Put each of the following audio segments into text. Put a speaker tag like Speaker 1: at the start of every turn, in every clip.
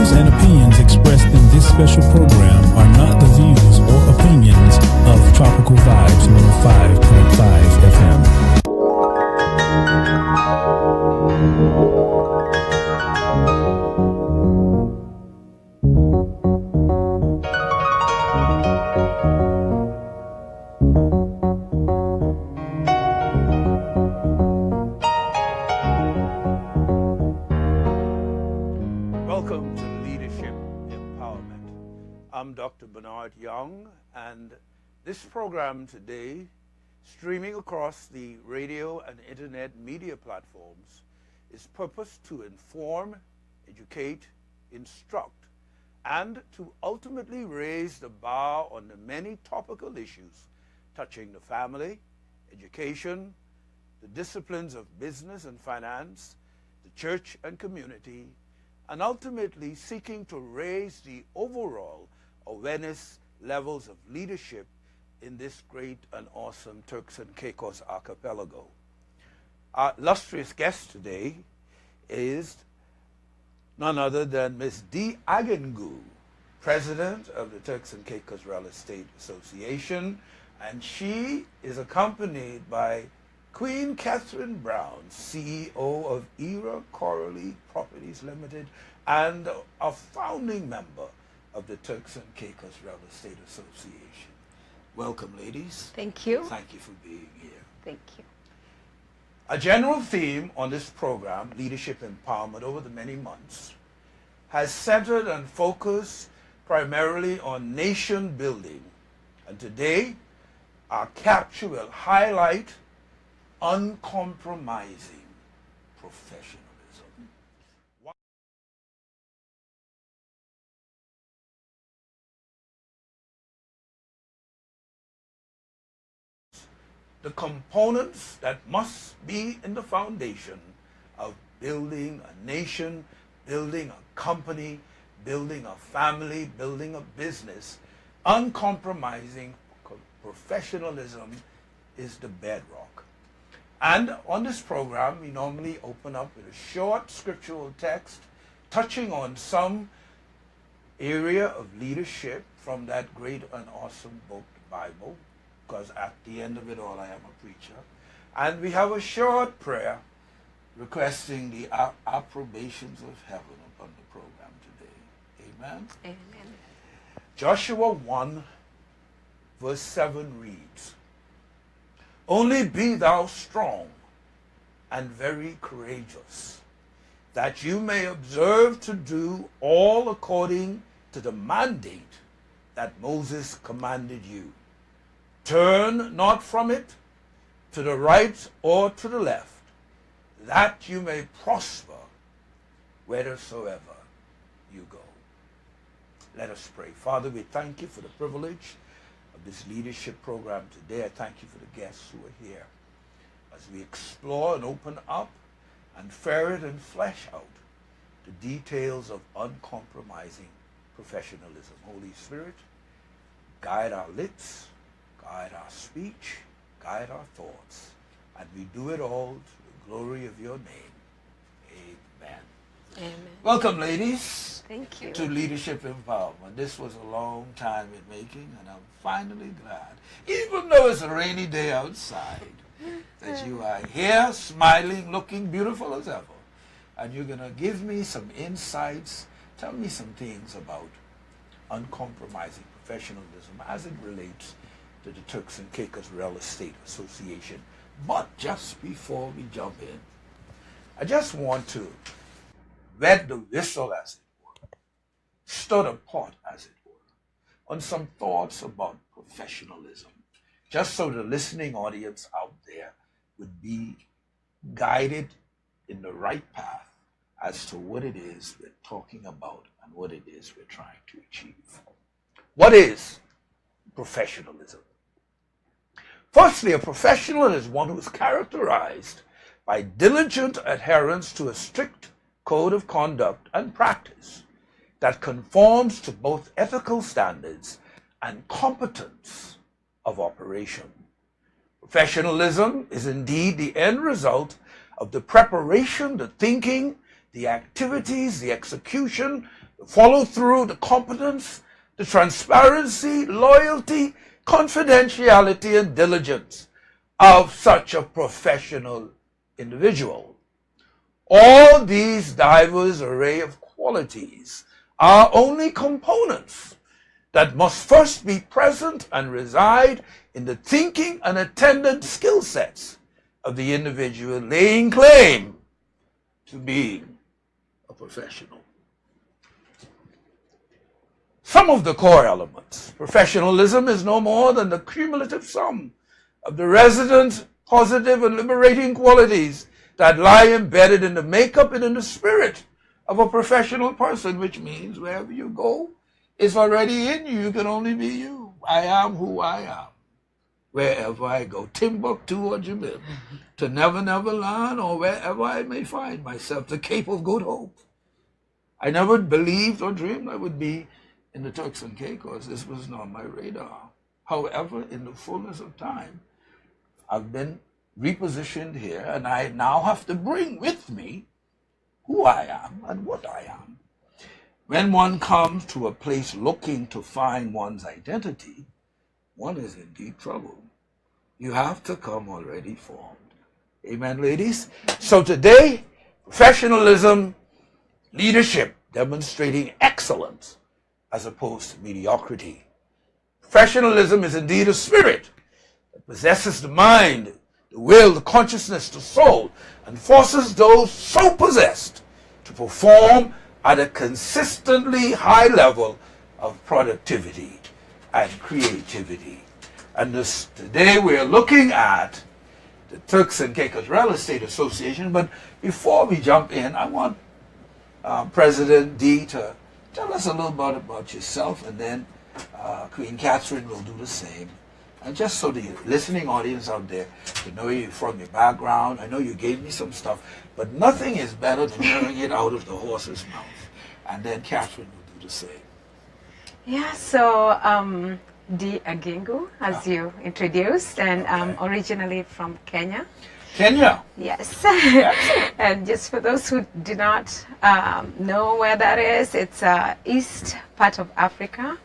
Speaker 1: views and opinions expressed in this special program are not the views or opinions of Tropical Vibes 105.5 FM.
Speaker 2: Welcome to Leadership Empowerment. I'm Dr. Bernard Young, and this program today, streaming across the radio and internet media platforms, is purposed to inform, educate, instruct, and to ultimately raise the bar on the many topical issues touching the family, education, the disciplines of business and finance, the church and community, and ultimately seeking to raise the overall awareness levels of leadership in this great and awesome Turks and Caicos archipelago. Our illustrious guest today is none other than Ms. Dee Agingu, President of the Turks and Caicos Real Estate Association, and she is accompanied by Queen Kathryn Brown, CEO of Coralie Properties Limited and a founding member of the Turks and Caicos Real Estate Association. Welcome, ladies.
Speaker 3: Thank you.
Speaker 2: Thank you for being here.
Speaker 3: Thank you.
Speaker 2: A general theme on this program, Leadership Empowerment, over the many months, has centered and focused primarily on nation building. And today, our capture will highlight uncompromising professionalism. The components that must be in the foundation of building a nation, building a company, building a family, building a business. Uncompromising professionalism is the bedrock. And on this program, we normally open up with a short scriptural text touching on some area of leadership from that great and awesome book, the Bible, because at the end of it all, I am a preacher. And we have a short prayer requesting the approbations of heaven upon the program today. Amen?
Speaker 3: Amen.
Speaker 2: Joshua 1, verse 7 reads, "Only be thou strong and very courageous, that you may observe to do all according to the mandate that Moses commanded you. Turn not from it to the right or to the left, that you may prosper whithersoever you go." Let us pray. Father, we thank you for the privilege of this leadership program today. I thank you for the guests who are here as we explore and open up and ferret and flesh out the details of uncompromising professionalism. Holy Spirit, guide our lips, guide our speech, guide our thoughts, and we do it all to the glory of your name. Amen.
Speaker 3: Amen.
Speaker 2: Welcome, ladies.
Speaker 3: Thank you.
Speaker 2: To Leadership Empowerment. This was a long time in making, and I'm finally glad, even though it's a rainy day outside, that you are here, smiling, looking beautiful as ever. And you're going to give me some insights, tell me some things about uncompromising professionalism as it relates to the Turks and Caicos Real Estate Association. But just before we jump in, I just want to wet the whistle, as it were, stir the pot, as it were, on some thoughts about professionalism, just so the listening audience out there would be guided in the right path as to what it is we're talking about and what it is we're trying to achieve. What is professionalism? Firstly, a professional is one who is characterized by diligent adherence to a strict code of conduct and practice that conforms to both ethical standards and competence of operation. Professionalism is indeed the end result of the preparation, the thinking, the the activities, the execution, the follow-through, the competence, the transparency, loyalty, confidentiality, and diligence of such a professional individual. All these diverse array of qualities are only components that must first be present and reside in the thinking and attendant skill sets of the individual laying claim to being a professional. Some of the core elements. Professionalism is no more than the cumulative sum of the resident, positive, and liberating qualities that lie embedded in the makeup and in the spirit of a professional person, which means wherever you go, it's already in you. You can only be you. I am who I am. Wherever I go, Timbuktu or Jamaica, to Never Never Land, or wherever I may find myself, the Cape of Good Hope. I never believed or dreamed I would be in the Turks and Caicos. This was not on my radar. However, in the fullness of time, I've been repositioned here, and I now have to bring with me who I am and what I am. When one comes to a place looking to find one's identity, one is in deep trouble. You have to come already formed. Amen, ladies? So today, professionalism, leadership, demonstrating excellence as opposed to mediocrity. Professionalism is indeed a spirit that possesses the mind, the will, the consciousness, the soul, and forces those so possessed to perform at a consistently high level of productivity and creativity. And today we are looking at the Turks and Caicos Real Estate Association. But before we jump in, I want President Dee to tell us a little bit about yourself, and then Queen Kathryn will do the same. And just so the listening audience out there to know you from your background. I know you gave me some stuff, but nothing is better than hearing it out of the horse's mouth. And then Kathryn will do the same.
Speaker 3: Yeah, so Dee Agingu, as you introduced, and originally from Kenya.
Speaker 2: Kenya?
Speaker 3: Yes. And just for those who do not know where that is, it's east part of Africa.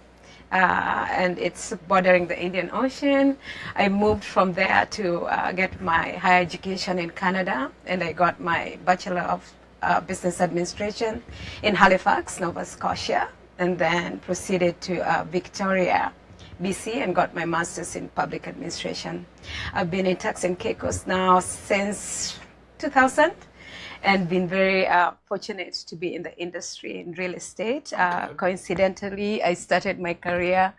Speaker 3: And it's bordering the Indian Ocean. I moved from there to get my higher education in Canada, and I got my Bachelor of Business Administration in Halifax, Nova Scotia, and then proceeded to Victoria, BC, and got my Master's in Public Administration. I've been in Turks and Caicos now since 2000. And been very fortunate to be in the industry in real estate. Coincidentally, I started my career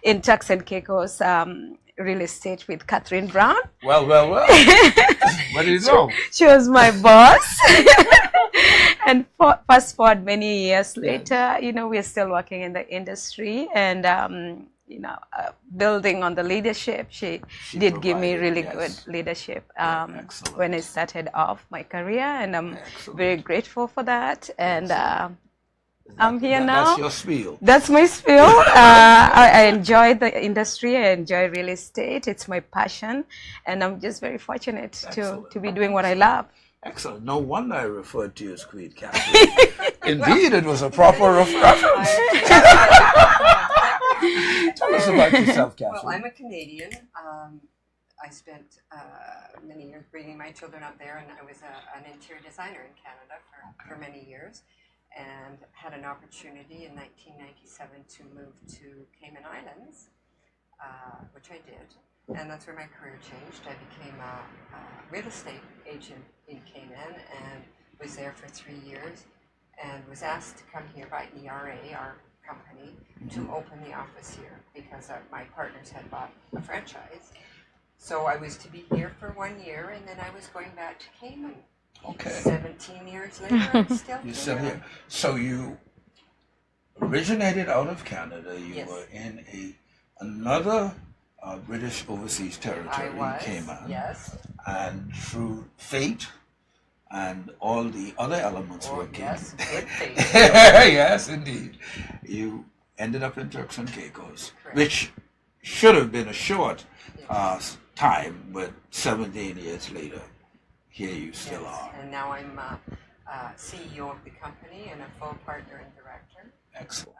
Speaker 3: in Turks and Caicos real estate with Kathryn Brown.
Speaker 2: Well. What do you know?
Speaker 3: She was my boss. And fast forward many years later, we're still working in the industry, and building on the leadership. She did give me really good leadership when I started off my career, and I'm very grateful for that. And I'm here now.
Speaker 2: That's your spiel.
Speaker 3: That's my spiel. I enjoy the industry. I enjoy real estate. It's my passion, and I'm just very fortunate to be doing what I love.
Speaker 2: Excellent. No wonder I referred to you as Queen Kathryn. Indeed, it was a proper reference. Tell us about yourself, Kathryn.
Speaker 4: Well, I'm a Canadian. I spent many years bringing my children up there, and I was an interior designer in Canada for many years, and had an opportunity in 1997 to move to Cayman Islands, which I did, and that's where my career changed. I became a real estate agent in Cayman and was there for 3 years, and was asked to come here by ERA, our company, to open the office here because my partners had bought a franchise. So I was to be here for 1 year, and then I was going back to Cayman.
Speaker 2: Okay.
Speaker 4: 17 years later, I'm still here.
Speaker 2: You're still here. So you originated out of Canada. You
Speaker 4: Yes.
Speaker 2: were in another British overseas territory,
Speaker 4: I was,
Speaker 2: Cayman.
Speaker 4: yes.
Speaker 2: And through fate and all the other elements working.
Speaker 4: Yes, good fate.
Speaker 2: Yes, indeed. You ended up in Turks and Caicos,
Speaker 4: Correct.
Speaker 2: which should have been a short time, but 17 years later, here you still
Speaker 4: Yes,
Speaker 2: are.
Speaker 4: and now I'm CEO of the company and a full partner and director.
Speaker 2: Excellent.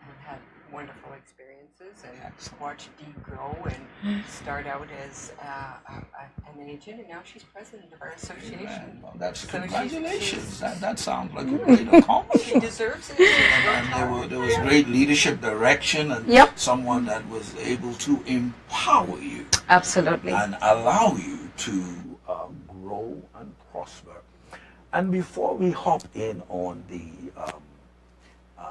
Speaker 4: And I've had wonderful experiences and watched Dee grow and start out as an agent, and now she's president of our association.
Speaker 2: Man, well, that's
Speaker 4: So
Speaker 2: congratulations. That sounds like a great accomplishment.
Speaker 4: She deserves it.
Speaker 2: And there was great leadership direction and someone that was able to empower you.
Speaker 3: Absolutely.
Speaker 2: And allow you to grow and prosper. And before we hop in on the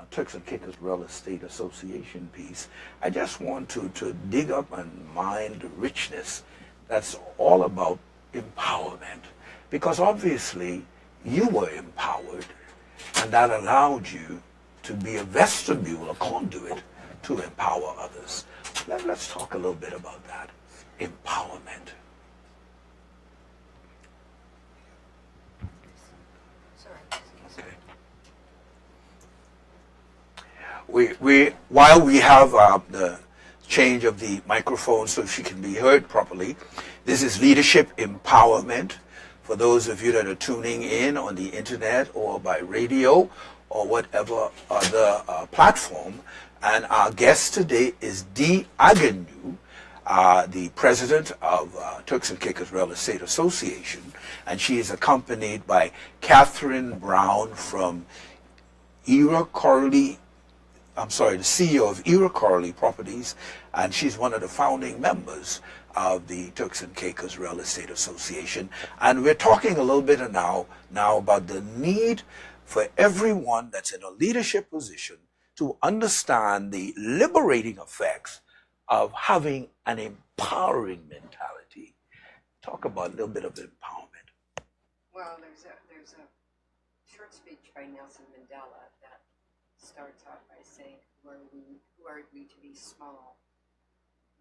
Speaker 2: Turks and Caicos Real Estate Association piece, I just want to dig up and mine the richness that's all about empowerment. Because obviously you were empowered, and that allowed you to be a vestibule, a conduit to empower others. Let's talk a little bit about that. Empowerment. While we have the change of the microphone so she can be heard properly, this is Leadership Empowerment. For those of you that are tuning in on the internet or by radio or whatever other platform, and our guest today is Dee Agingu, the president of Turks and Caicos Real Estate Association, and she is accompanied by Kathryn Brown from Coralie. The CEO of Coralie Properties, and she's one of the founding members of the Turks and Caicos Real Estate Association. And we're talking a little bit now about the need for everyone that's in a leadership position to understand the liberating effects of having an empowering mentality. Talk about a little bit of empowerment.
Speaker 4: Well, there's a short speech by Nelson Mandela that starts off by saying, who are we to be small?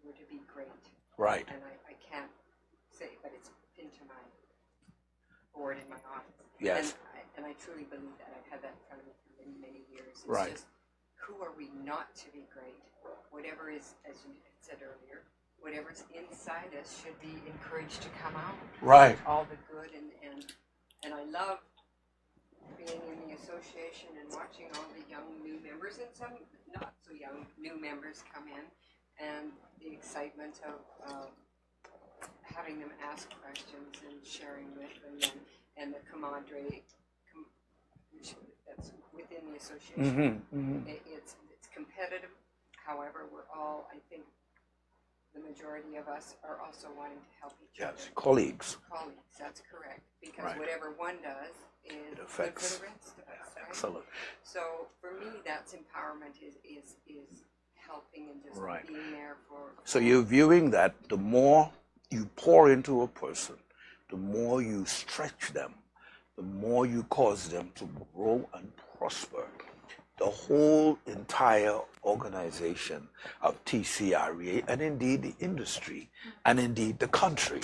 Speaker 4: We're to be great.
Speaker 2: Right.
Speaker 4: And I can't say, but it's pinned to my board in my office.
Speaker 2: Yes.
Speaker 4: And I truly believe that. I've had that in front of me for many, many years. It's
Speaker 2: right.
Speaker 4: Just, who are we not to be great? Whatever is, as you said earlier, whatever's inside us should be encouraged to come out.
Speaker 2: Right.
Speaker 4: All the good and I love being in the association and watching all the young new members and some not so young new members come in, and the excitement of having them ask questions and sharing with them, and the camaraderie that's within the association. It's competitive. However, we're all, I think, the majority of us are also wanting to help each other.
Speaker 2: Yes, colleagues.
Speaker 4: Colleagues, that's correct. Because whatever one does is good for the rest of us, right?
Speaker 2: Excellent.
Speaker 4: So for me, that's empowerment is helping and just being there for.
Speaker 2: So you're viewing that the more you pour into a person, the more you stretch them, the more you cause them to grow and prosper. The whole entire organization of TCREA, and indeed the industry, and indeed the country,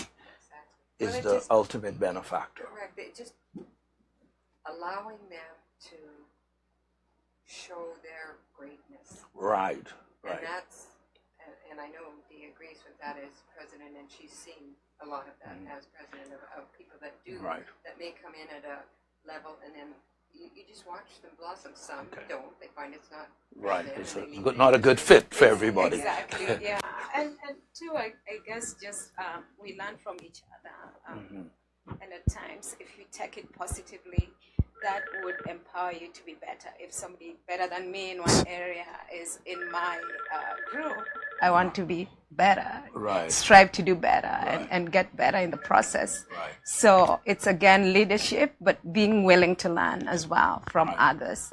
Speaker 2: is the ultimate benefactor.
Speaker 4: Correct. It just allowing them to show their greatness.
Speaker 2: Right.
Speaker 4: And that's, and I know Dee agrees with that as president, and she's seen a lot of that as president of people that do, that may come in at a level, and then you just watch them blossom. Some don't. They find it's not
Speaker 2: right. It's not a good fit for everybody.
Speaker 3: Exactly. Yeah. And too, I guess just we learn from each other. And at times, if you take it positively, that would empower you to be better. If somebody better than me in one area is in my group, I want to be better.
Speaker 2: Right.
Speaker 3: Strive to do better and get better in the process.
Speaker 2: Right.
Speaker 3: So it's again leadership, but being willing to learn as well from others.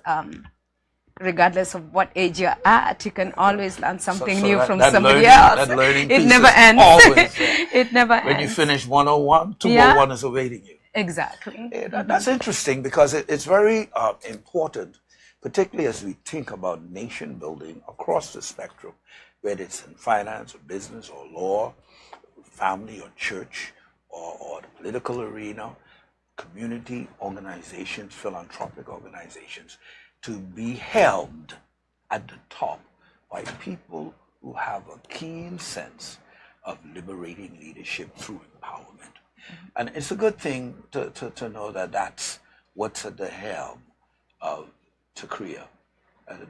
Speaker 3: Regardless of what age you're at, you can always learn something new from somebody else.
Speaker 2: That learning
Speaker 3: it
Speaker 2: piece
Speaker 3: never
Speaker 2: is
Speaker 3: ends.
Speaker 2: Always there.
Speaker 3: It never ends.
Speaker 2: When you finish 101, 201 is awaiting you.
Speaker 3: Exactly.
Speaker 2: Yeah, that's interesting because it's very important, particularly as we think about nation building across the spectrum, whether it's in finance or business or law, family or church or the political arena, community organizations, philanthropic organizations, to be held at the top by people who have a keen sense of liberating leadership through empowerment. And it's a good thing to know that that's what's at the helm of TCREA.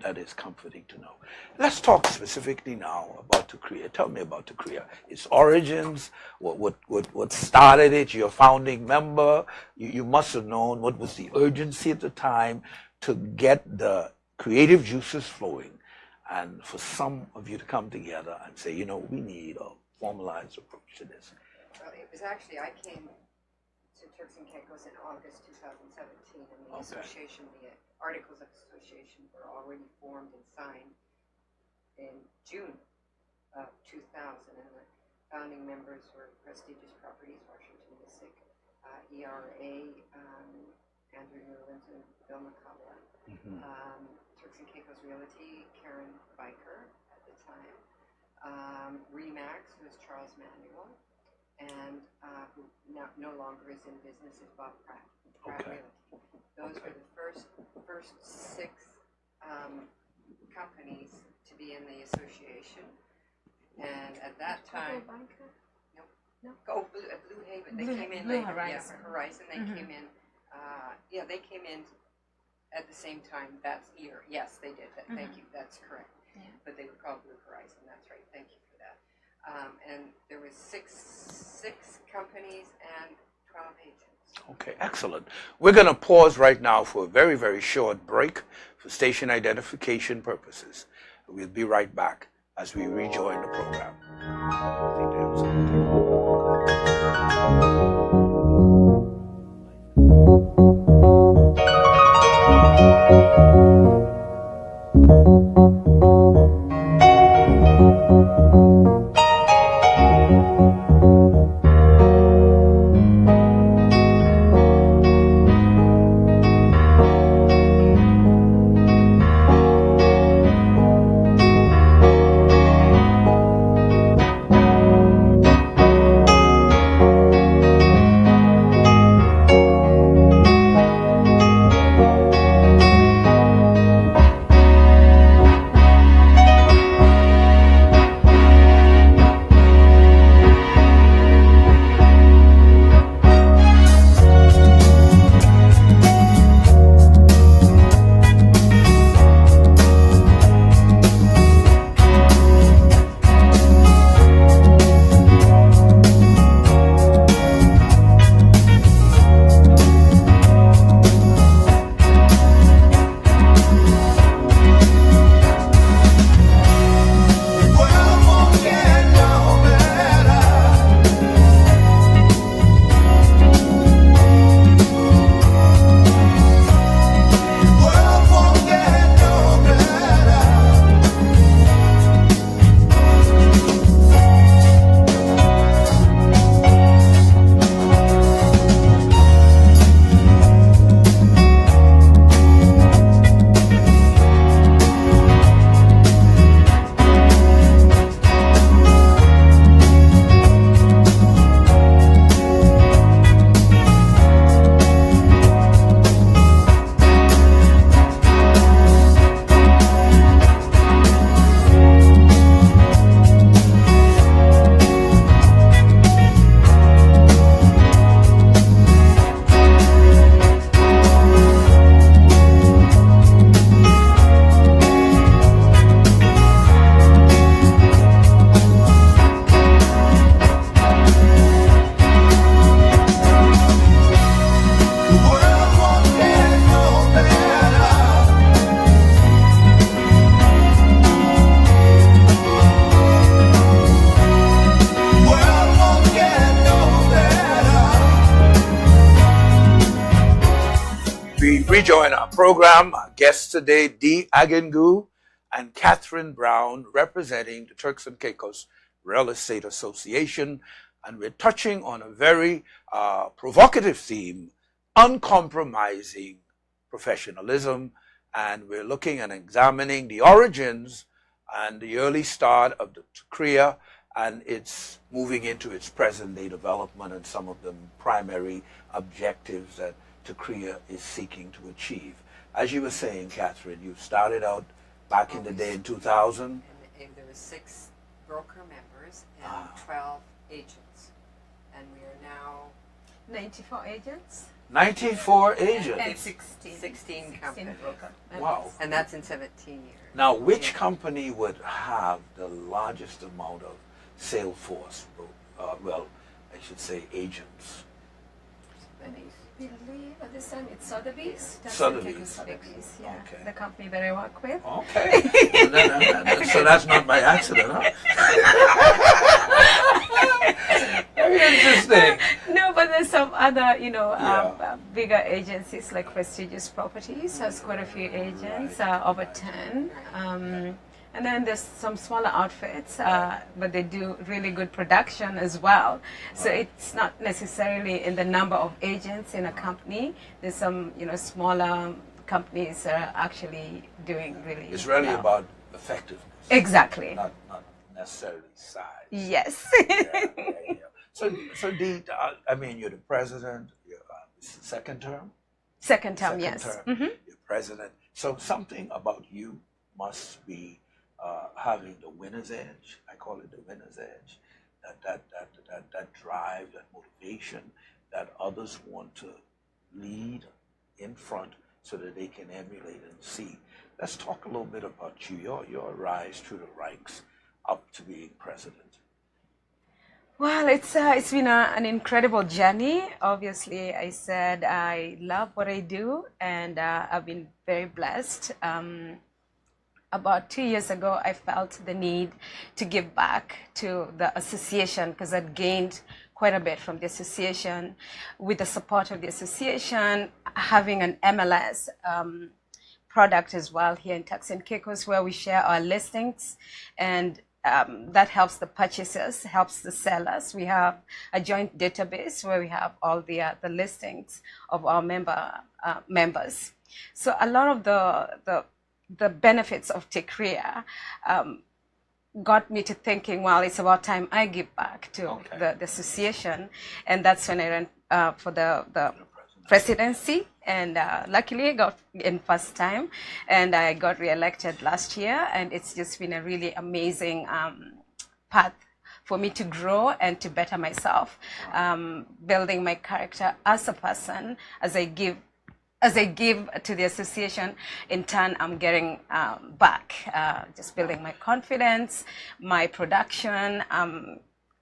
Speaker 2: That is comforting to know. Let's talk specifically now about TCREA. Tell me about TCREA. Its origins, what started it, your founding member. You must have known what was the urgency at the time to get the creative juices flowing, and for some of you to come together and say, you know, we need a formalized approach to this.
Speaker 4: Well, it was actually, I came to Turks and Caicos in August 2017, and the association, the Articles of Association were already formed and signed in June of 2000, and the founding members were Prestigious Properties, Washington Mystic, ERA, Andrew Newlands and Bill McCullough, Turks and Caicos Realty, Karen Biker at the time, Remax was Charles Manuel, and who no longer is in business is Bob Pratt Realty. Those were the first 6 companies to be in the association, and at that time, Blue Haven. They came in. Horizon. They came in. They came in at the same time that year. Yes, they did. Thank you. That's correct. Yeah. But they were called Blue Horizon. That's right. Thank you for that. And there was six companies and 12 agents.
Speaker 2: Okay, excellent. We're going to pause right now for a very, very short break for station identification purposes. We'll be right back as we rejoin the program. I think there was rejoin our program. Our guests today, Dee Agingu and Kathryn Brown, representing the Turks and Caicos Real Estate Association. And we're touching on a very provocative theme, uncompromising professionalism. And we're looking and examining the origins and the early start of the TCREA and its moving into its present-day development and some of the primary objectives that TCREA is seeking to achieve. As you were saying, Kathryn, you started out back in the day in 2000.
Speaker 4: And there were 6 broker members and 12 agents. And we are now
Speaker 3: 94 agents.
Speaker 2: 94 agents.
Speaker 3: And
Speaker 4: 16 companies.
Speaker 3: broker members.
Speaker 2: Wow.
Speaker 4: And that's in 17 years.
Speaker 2: Now, which company would have the largest amount of sales force? Well, I should say agents.
Speaker 3: I believe at this time it's Sotheby's.
Speaker 2: Sotheby's.
Speaker 3: Yeah.
Speaker 2: Okay.
Speaker 3: The company that I work with.
Speaker 2: Okay. So that's not by accident, huh? Very interesting.
Speaker 3: No, but there's some other, bigger agencies like Prestigious Properties has quite a few agents, over 10. And then there's some smaller outfits, but they do really good production as well. So it's not necessarily in the number of agents in a company. There's some, smaller companies that are actually doing really
Speaker 2: It's really
Speaker 3: well.
Speaker 2: about effectiveness.
Speaker 3: Exactly.
Speaker 2: Not necessarily size.
Speaker 3: Yes.
Speaker 2: Yeah. So Dee, you're the president. You're second term.
Speaker 3: Second term, yes.
Speaker 2: Term,
Speaker 3: Mm-hmm.
Speaker 2: You're president. So something about you must be having the winner's edge. I call it the winner's edge. That drive, that motivation, that others want to lead in front so that they can emulate and see. Let's talk a little bit about you. Your rise through the ranks up to being president.
Speaker 3: Well, it's been an incredible journey. Obviously, I said I love what I do, and I've been very blessed. About 2 years ago, I felt the need to give back to the association because I'd gained quite a bit from the association. With the support of the association, having an MLS product as well here in Turks Caicos, where we share our listings, and that helps the purchasers, helps the sellers. We have a joint database where we have all the listings of our members. So a lot of the benefits of TCREA got me to thinking, well, it's about time I give back to the association. And that's when I ran for the presidency. And luckily I got in first time, and I got re-elected last year. And it's just been a really amazing path for me to grow and to better myself, building my character as a person. As I give to the association, in turn, I'm getting back, just building my confidence, my production,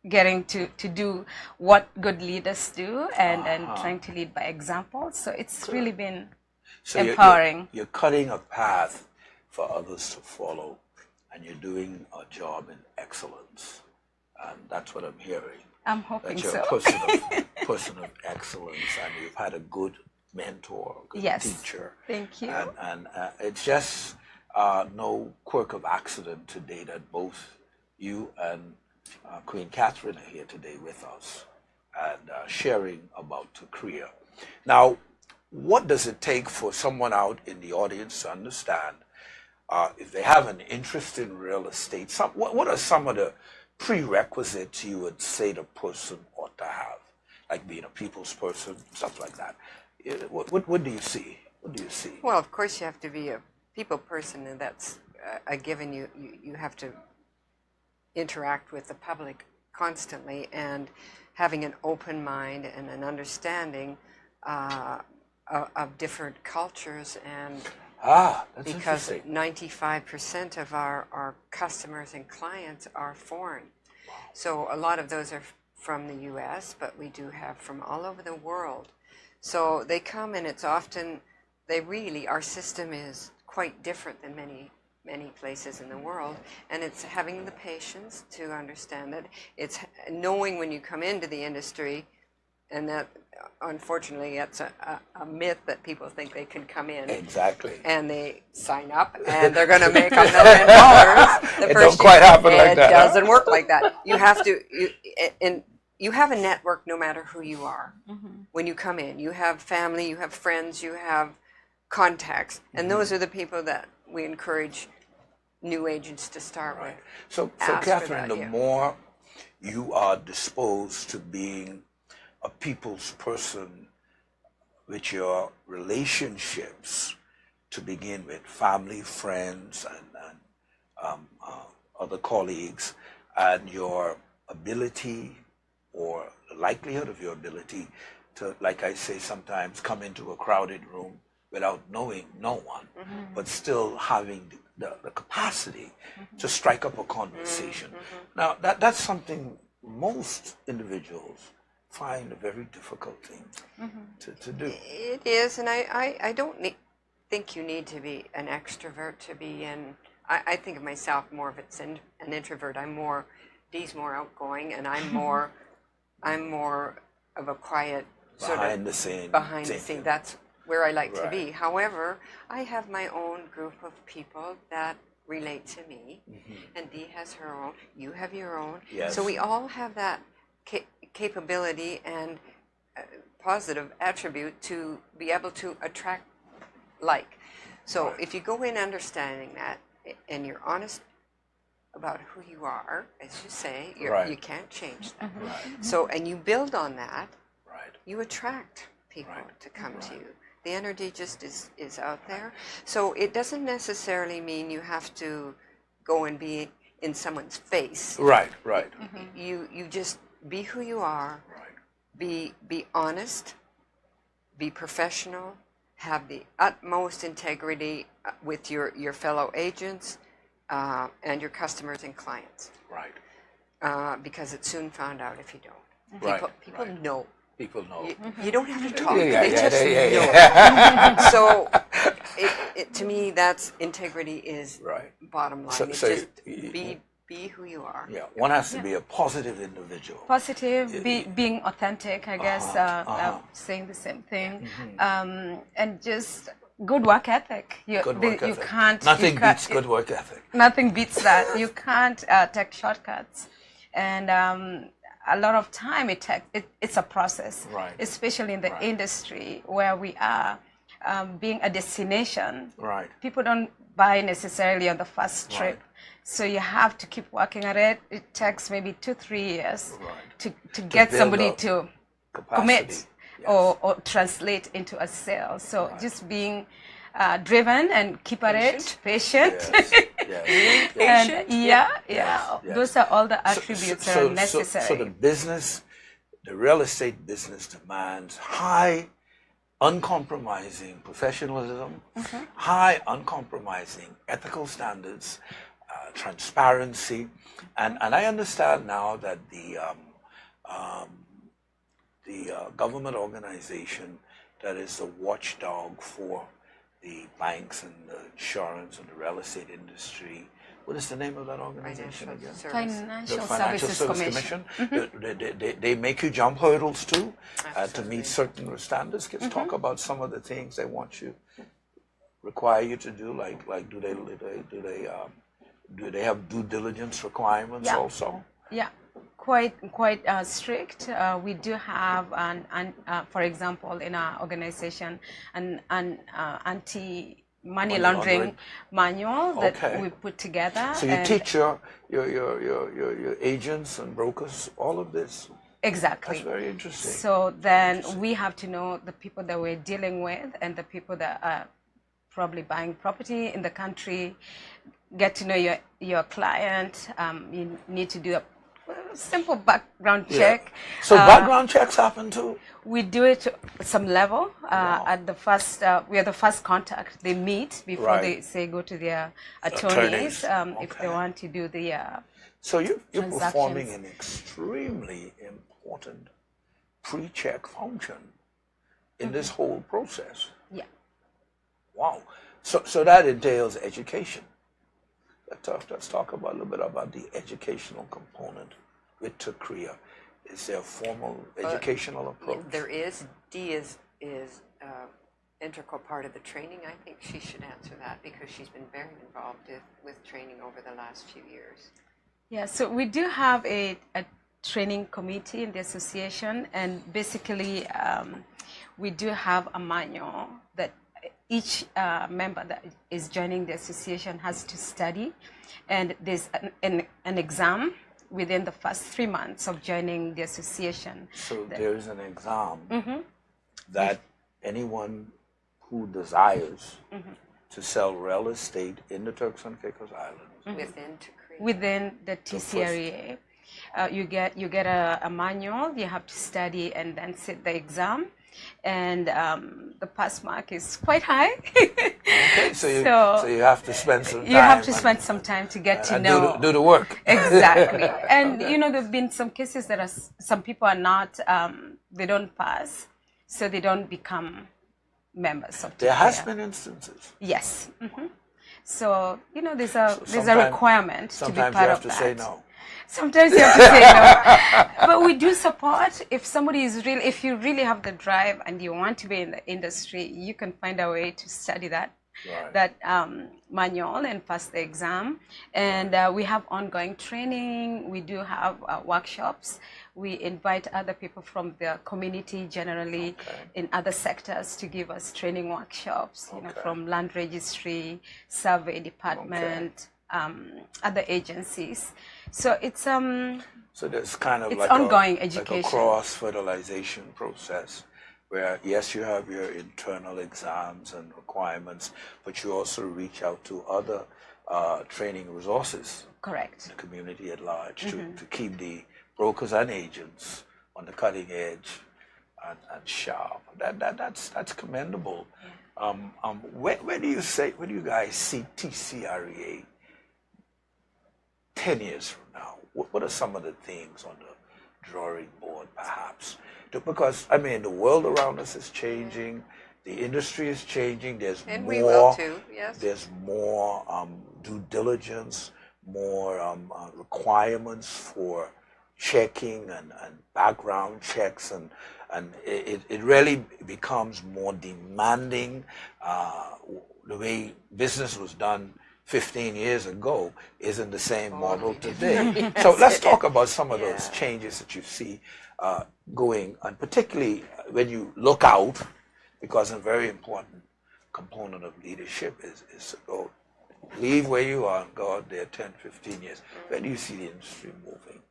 Speaker 3: getting to do what good leaders do, and trying to lead by example. So it's really been empowering.
Speaker 2: You're cutting a path for others to follow, and you're doing a job in excellence. And that's what I'm hearing.
Speaker 3: I'm hoping
Speaker 2: that you're
Speaker 3: so.
Speaker 2: a person of excellence, and you've had a good mentor, good teacher.
Speaker 3: Thank you.
Speaker 2: And it's just no quirk of accident today that both you and Queen Kathryn are here today with us and sharing about TCREA. Now, what does it take for someone out in the audience to understand if they have an interest in real estate? What are some of the prerequisites you would say the person ought to have, like being a people's person, stuff like that? What do you see? What do you see?
Speaker 4: Well, of course, you have to be a people person, and that's a given. You have to interact with the public constantly, and having an open mind and an understanding of different cultures, and
Speaker 2: that's
Speaker 4: because
Speaker 2: interesting.
Speaker 4: 95% of our customers and clients are foreign. So a lot of those are from the U.S., but we do have from all over the world. So they come, and it's often, our system is quite different than many places in the world, and it's having the patience to understand it. It's knowing when you come into the industry, and that, unfortunately, that's a myth that people think they can come in.
Speaker 2: Exactly.
Speaker 4: And they sign up, and they're going to make $1 million.
Speaker 2: It don't quite happen like that.
Speaker 4: It doesn't work like that. You have to, you have a network no matter who you are. Mm-hmm. When you come in, you have family, you have friends, you have contacts, and those are the people that we encourage new agents to start with.
Speaker 2: So Kathryn, the more you are disposed to being a people's person with your relationships to begin with, family, friends, and other colleagues, and your ability or the likelihood of your ability to, like I say sometimes, come into a crowded room without knowing no one, but still having the capacity to strike up a conversation. Now, that's something most individuals find a very difficult thing to do.
Speaker 4: It is, and I don't think you need to be an extrovert to be in. I think of myself more of an introvert. Dee's more outgoing, and I'm more of a quiet sort
Speaker 2: Behind
Speaker 4: of
Speaker 2: the scene.
Speaker 4: That's where I like to be. However, I have my own group of people that relate to me, and Dee has her own. You have your own.
Speaker 2: Yes.
Speaker 4: So we all have that capability and positive attribute to be able to attract like. So if you go in understanding that and you're honest about who you are, as you say, you can't change that. So, and you build on that, you attract people to come to you. The energy just is out there. So it doesn't necessarily mean you have to go and be in someone's face.
Speaker 2: Right.
Speaker 4: You just be who you are, be honest, be professional, have the utmost integrity with your fellow agents and your customers and clients.
Speaker 2: Right.
Speaker 4: Because it's soon found out if you don't. People know.
Speaker 2: People know.
Speaker 4: You don't have to talk.
Speaker 2: They just
Speaker 4: know. So, to me, that's integrity is bottom line. It's just be who you are.
Speaker 2: Yeah, one has to be a positive individual.
Speaker 3: Positive, being authentic, I guess, saying the same thing. And just good work ethic. You can't...
Speaker 2: Nothing beats good work ethic.
Speaker 3: Nothing beats that. You can't take shortcuts. And a lot of time it's a process, especially in the industry where we are being a destination. People don't buy necessarily on the first trip. So you have to keep working at it. It takes maybe 2-3 years to get somebody to commit or translate into a sale. So just being driven and keep at it, patient. Those are all the attributes that are necessary.
Speaker 2: So the real estate business demands high, uncompromising professionalism, high, uncompromising ethical standards, transparency, and I understand now that the government organization that is the watchdog for the banks and the insurance and the real estate industry. What is the name of that organization again?
Speaker 3: Financial
Speaker 2: The Financial Services Commission. They make you jump hurdles too to meet certain standards. Let's talk about some of the things they want you, require you to do. Like do they have due diligence requirements also? Yeah.
Speaker 3: Quite strict. We do have for example, in our organization, an anti-money laundering manual that we put together.
Speaker 2: So you teach your agents and brokers all of this.
Speaker 3: Exactly.
Speaker 2: That's very interesting.
Speaker 3: So then we have to know the people that we're dealing with and the people that are probably buying property in the country. Get to know your client. You need to do a simple background check.
Speaker 2: So background checks happen too?
Speaker 3: We do it at some level. At the first, we are the first contact they meet before they say go to their attorneys. If they want to do the
Speaker 2: So you're performing an extremely important pre-check function in this whole process.
Speaker 3: Yeah.
Speaker 2: Wow. So that entails education. Let's talk about a little bit about the educational component with TCREA. Is there a formal educational approach?
Speaker 4: There is. Dee is integral part of the training. I think she should answer that because she's been very involved with training over the last few years.
Speaker 3: Yeah, so we do have a training committee in the association, and basically we do have a manual that each member that is joining the association has to study, and there's an exam within the first 3 months of joining the association.
Speaker 2: So there's an exam that anyone who desires to sell real estate in the Turks and Caicos Islands
Speaker 4: within
Speaker 3: the TCREA You get a manual. You have to study and then sit the exam, and the pass mark is quite high.
Speaker 2: Okay, so you have to spend some time.
Speaker 3: You have to spend some time to get to know.
Speaker 2: Do the work.
Speaker 3: Exactly. And there've been some cases that some people are not, they don't pass, so they don't become members of TCREA.
Speaker 2: There has been instances.
Speaker 3: Yes. Mm-hmm. So there's a requirement to be part of that.
Speaker 2: Sometimes you have to say no.
Speaker 3: Sometimes you have to say no. But we do support. If if you really have the drive and you want to be in the industry, you can find a way to study that manual and pass the exam. And we have ongoing training. We do have workshops. We invite other people from the community, generally in other sectors, to give us training workshops. From land registry, survey department, other agencies. So it's
Speaker 2: so there's kind of
Speaker 3: it's
Speaker 2: like
Speaker 3: ongoing education,
Speaker 2: like a cross-fertilization process, where yes, you have your internal exams and requirements, but you also reach out to other training resources.
Speaker 3: Correct.
Speaker 2: The community at large to keep the brokers and agents on the cutting edge and sharp. That's commendable. Where do you guys see TCREA 10 years from now? What are some of the things on the drawing board, perhaps? Because the world around us is changing, the industry is changing. There's
Speaker 4: and
Speaker 2: more.
Speaker 4: We will too. Yes.
Speaker 2: There's more due diligence, more requirements for checking and background checks, and it really becomes more demanding. The way business was done 15 years ago isn't the same model today.
Speaker 4: Yes.
Speaker 2: So let's talk about some of those changes that you see going, and particularly when you look out, because a very important component of leadership is to go, leave where you are and go out there 10, 15 years. Where do you see the industry moving?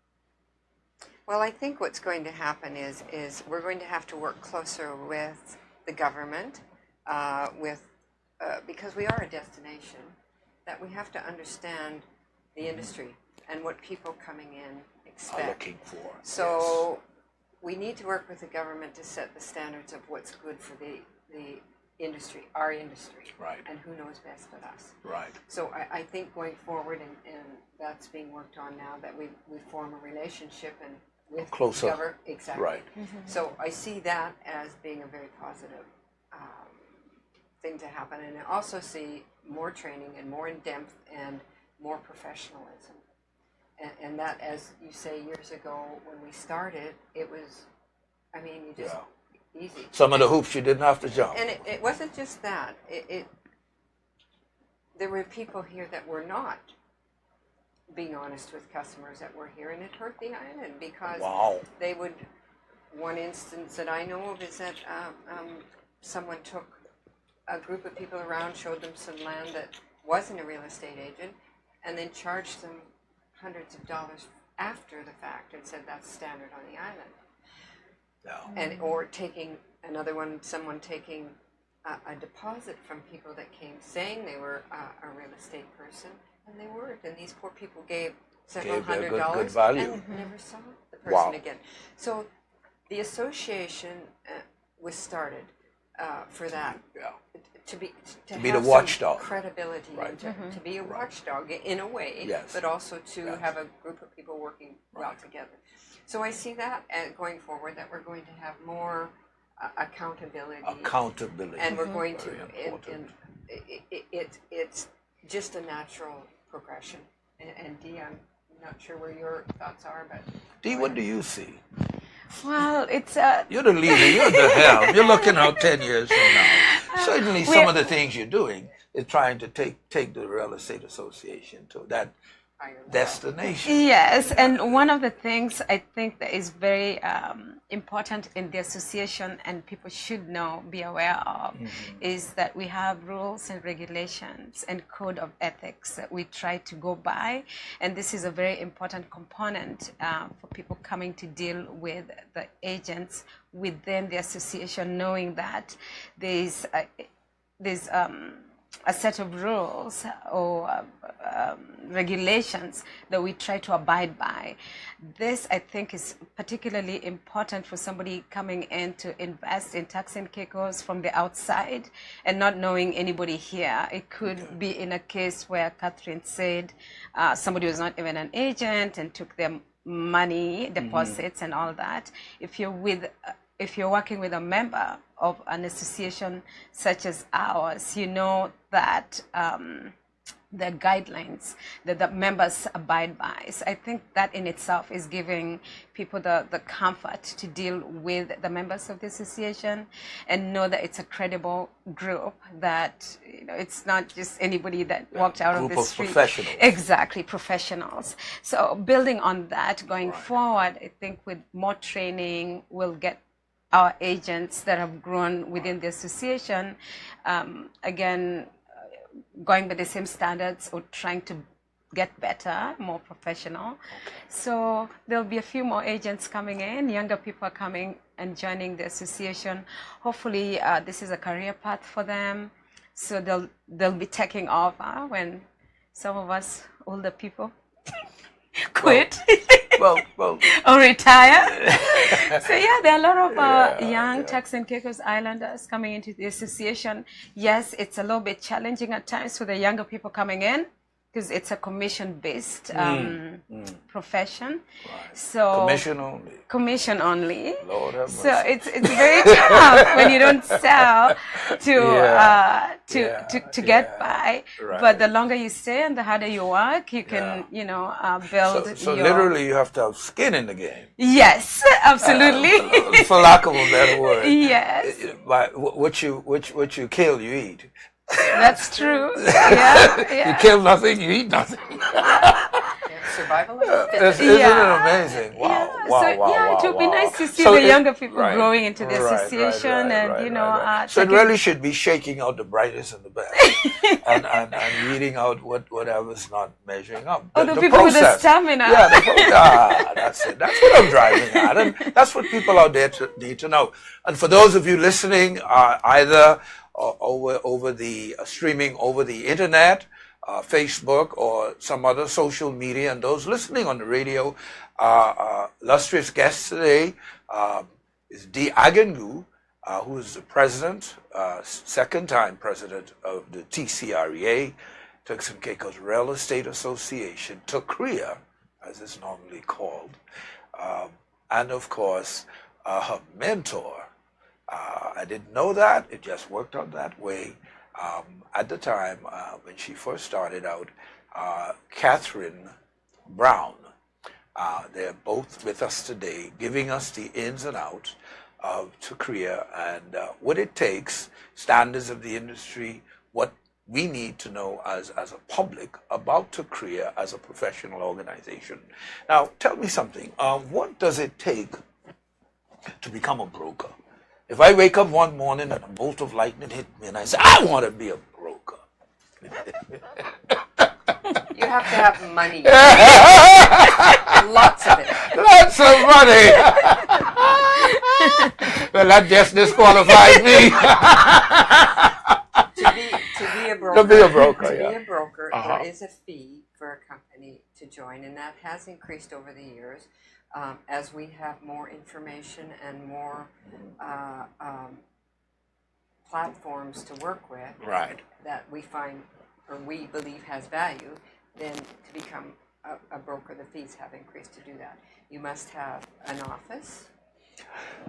Speaker 4: Well, I think what's going to happen is we're going to have to work closer with the government, because we are a destination, that we have to understand the industry and what people coming in expect.
Speaker 2: Are looking for.
Speaker 4: So we need to work with the government to set the standards of what's good for the industry, our industry,
Speaker 2: right,
Speaker 4: and who knows best but us.
Speaker 2: Right.
Speaker 4: So I think going forward, and that's being worked on now, that we form a relationship and with
Speaker 2: closer.
Speaker 4: Government. Exactly.
Speaker 2: Right.
Speaker 4: Mm-hmm. So I see that as being a very positive thing to happen, and I also see more training and more in depth and more professionalism. And that, as you say, years ago when we started, it was, you just easy.
Speaker 2: Some of the hoops you didn't have to jump.
Speaker 4: And it wasn't just that. There were people here that were not being honest with customers that were here, and it hurt the island because they would. One instance that I know of is that someone took a group of people around, showed them some land that wasn't a real estate agent, and then charged them hundreds of dollars after the fact and said that's standard on the island.
Speaker 2: No.
Speaker 4: And or taking another one, someone taking a deposit from people that came saying they were a real estate person, and they weren't. And these poor people gave several $100
Speaker 2: good value.
Speaker 4: and never saw the person again. So the association was started for that. To
Speaker 2: be
Speaker 4: have
Speaker 2: the watchdog,
Speaker 4: credibility,
Speaker 2: right.
Speaker 4: and to be a watchdog in a way, but also to have a group of people working well together. So I see that going forward, that we're going to have more accountability, and we're going to. It's just a natural progression. And Dee, I'm not sure where your thoughts are, but
Speaker 2: Dee, what do you see?
Speaker 3: Well, it's
Speaker 2: you're the leader, you're the helm. You're looking out 10 years from now. Certainly some of the things you're doing is trying to take the Real Estate Association to that destination.
Speaker 3: Yes, and one of the things I think that is very important in the association, and people should know, be aware of, is that we have rules and regulations and code of ethics that we try to go by, and this is a very important component for people coming to deal with the agents within the association, knowing that there's a set of rules or regulations that we try to abide by. This, I think, is particularly important for somebody coming in to invest in Turks and Caicos from the outside and not knowing anybody here. It could be in a case where Kathryn said somebody was not even an agent and took their money, deposits, and all that. If you're working with a member of an association such as ours, you know that the guidelines that the members abide by. So I think that in itself is giving people the comfort to deal with the members of the association and know that it's a credible group, that it's not just anybody that walked out of the street.
Speaker 2: Professionals.
Speaker 3: Exactly, professionals. So building on that, going forward, I think with more training, we'll get our agents that have grown within the association, again, going by the same standards or trying to get better, more professional. So there'll be a few more agents coming in, younger people are coming and joining the association. Hopefully this is a career path for them. So they'll be taking over when some of us older people quit.
Speaker 2: Well,
Speaker 3: or retire. So yeah, there are a lot of young Turks and Caicos Islanders coming into the association. Yes, it's a little bit challenging at times for the younger people coming in because it's a commission-based profession.
Speaker 2: Right.
Speaker 3: So
Speaker 2: commission only.
Speaker 3: Lord have
Speaker 2: mercy.
Speaker 3: So it's very tough when you don't sell to get by.
Speaker 2: Right.
Speaker 3: But the longer you stay and the harder you work, you can build.
Speaker 2: So literally, you have to have skin in the game.
Speaker 3: Yes, absolutely.
Speaker 2: For lack of a better word.
Speaker 3: Yes.
Speaker 2: What you kill, you eat.
Speaker 3: That's true. Yeah.
Speaker 2: You kill nothing, you eat nothing.
Speaker 4: Survival.
Speaker 2: Isn't it amazing? Wow.
Speaker 3: It would be nice to see the younger people growing into the association,
Speaker 2: So it really should be shaking out the brightest and the best, and weeding out whatever's not measuring up.
Speaker 3: The people process. With the stamina.
Speaker 2: That's it. That's what I'm driving at, and that's what people out there need to know. And for those of you listening, either over the streaming over the internet, Facebook or some other social media, and those listening on the radio, illustrious guest today is Dee Agingu, who is the president, second-time president of the TCREA, Turks and Caicos Real Estate Association, TCREA, as it's normally called, and of course her mentor. I didn't know that. It just worked out that way. At the time when she first started out, Kathryn Brown. They're both with us today, giving us the ins and outs of TCREA and what it takes, standards of the industry, what we need to know as a public about TCREA as a professional organization. Now, tell me something. What does it take to become a broker? If I wake up one morning and a bolt of lightning hit me and I say, I want to be a broker.
Speaker 4: You have to have money. Lots of it.
Speaker 2: Lots of money. Well, that just disqualifies me.
Speaker 4: To be a broker. There is a fee for a company to join, and that has increased over the years. As we have more information and more platforms to work with, that we find or we believe has value, then to become a broker, the fees have increased to do that. You must have an office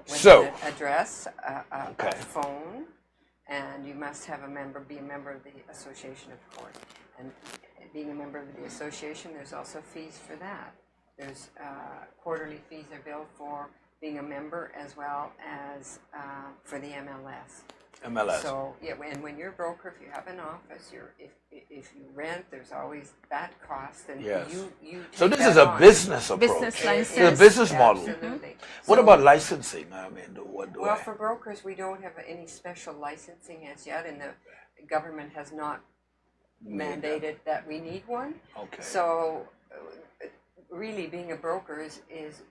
Speaker 4: with an address, a phone, and you must have be a member of the association, of course. And being a member of the association, there's also fees for that. There's quarterly fees are billed for being a member as well as for the MLS. So and when you're a broker, if you have an office, if you rent, there's always that cost, and you.
Speaker 2: So this is a business approach.
Speaker 3: Business license.
Speaker 2: It's a business model.
Speaker 4: Absolutely.
Speaker 2: What about licensing? I mean,
Speaker 4: for brokers, we don't have any special licensing as yet, and the government has not mandated that we need one.
Speaker 2: Okay.
Speaker 4: So. Really, being a broker is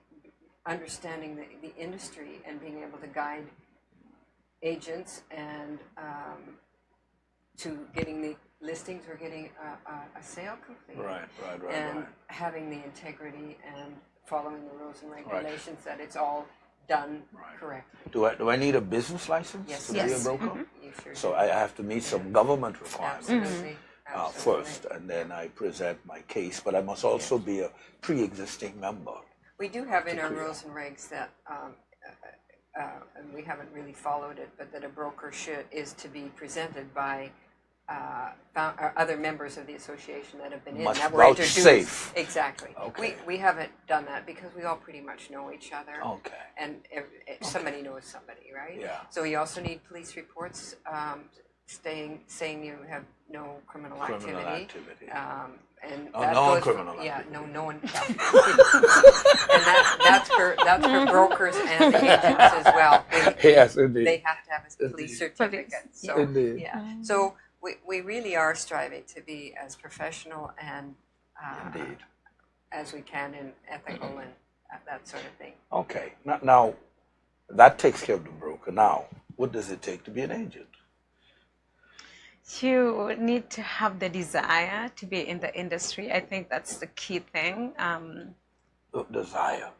Speaker 4: understanding the industry and being able to guide agents and to getting the listings or getting a sale complete.
Speaker 2: Right.
Speaker 4: And having the integrity and following the rules and regulations that it's all done correctly.
Speaker 2: Do I need a business license to be a broker?
Speaker 4: You sure
Speaker 2: So
Speaker 4: do.
Speaker 2: I have to meet some government requirements
Speaker 4: Absolutely.
Speaker 2: first, and then I present my case. But I must also be a pre-existing member.
Speaker 4: We do have in our rules and regs that, and we haven't really followed it, but that a broker is to be presented by other members of the association that have been in.
Speaker 2: Must
Speaker 4: That were introduced.
Speaker 2: vouchsafe.
Speaker 4: Exactly.
Speaker 2: Okay.
Speaker 4: We haven't done that because we all pretty much know each other.
Speaker 2: Okay.
Speaker 4: And somebody knows somebody, right?
Speaker 2: Yeah.
Speaker 4: So you also need police reports saying you have no criminal activity. And that
Speaker 2: no
Speaker 4: goes
Speaker 2: criminal
Speaker 4: for,
Speaker 2: activity.
Speaker 4: no one. And that's for brokers and the agents as well.
Speaker 2: Yes, indeed.
Speaker 4: They have to have a police certificate. So,
Speaker 2: Indeed.
Speaker 4: yeah. So we really are striving to be as professional and
Speaker 2: Indeed.
Speaker 4: as we can and ethical and that sort of thing.
Speaker 2: Okay. Now, that takes care of the broker. Now, what does it take to be an agent?
Speaker 3: You need to have the desire to be in the industry. I think that's the key thing.
Speaker 2: Desire,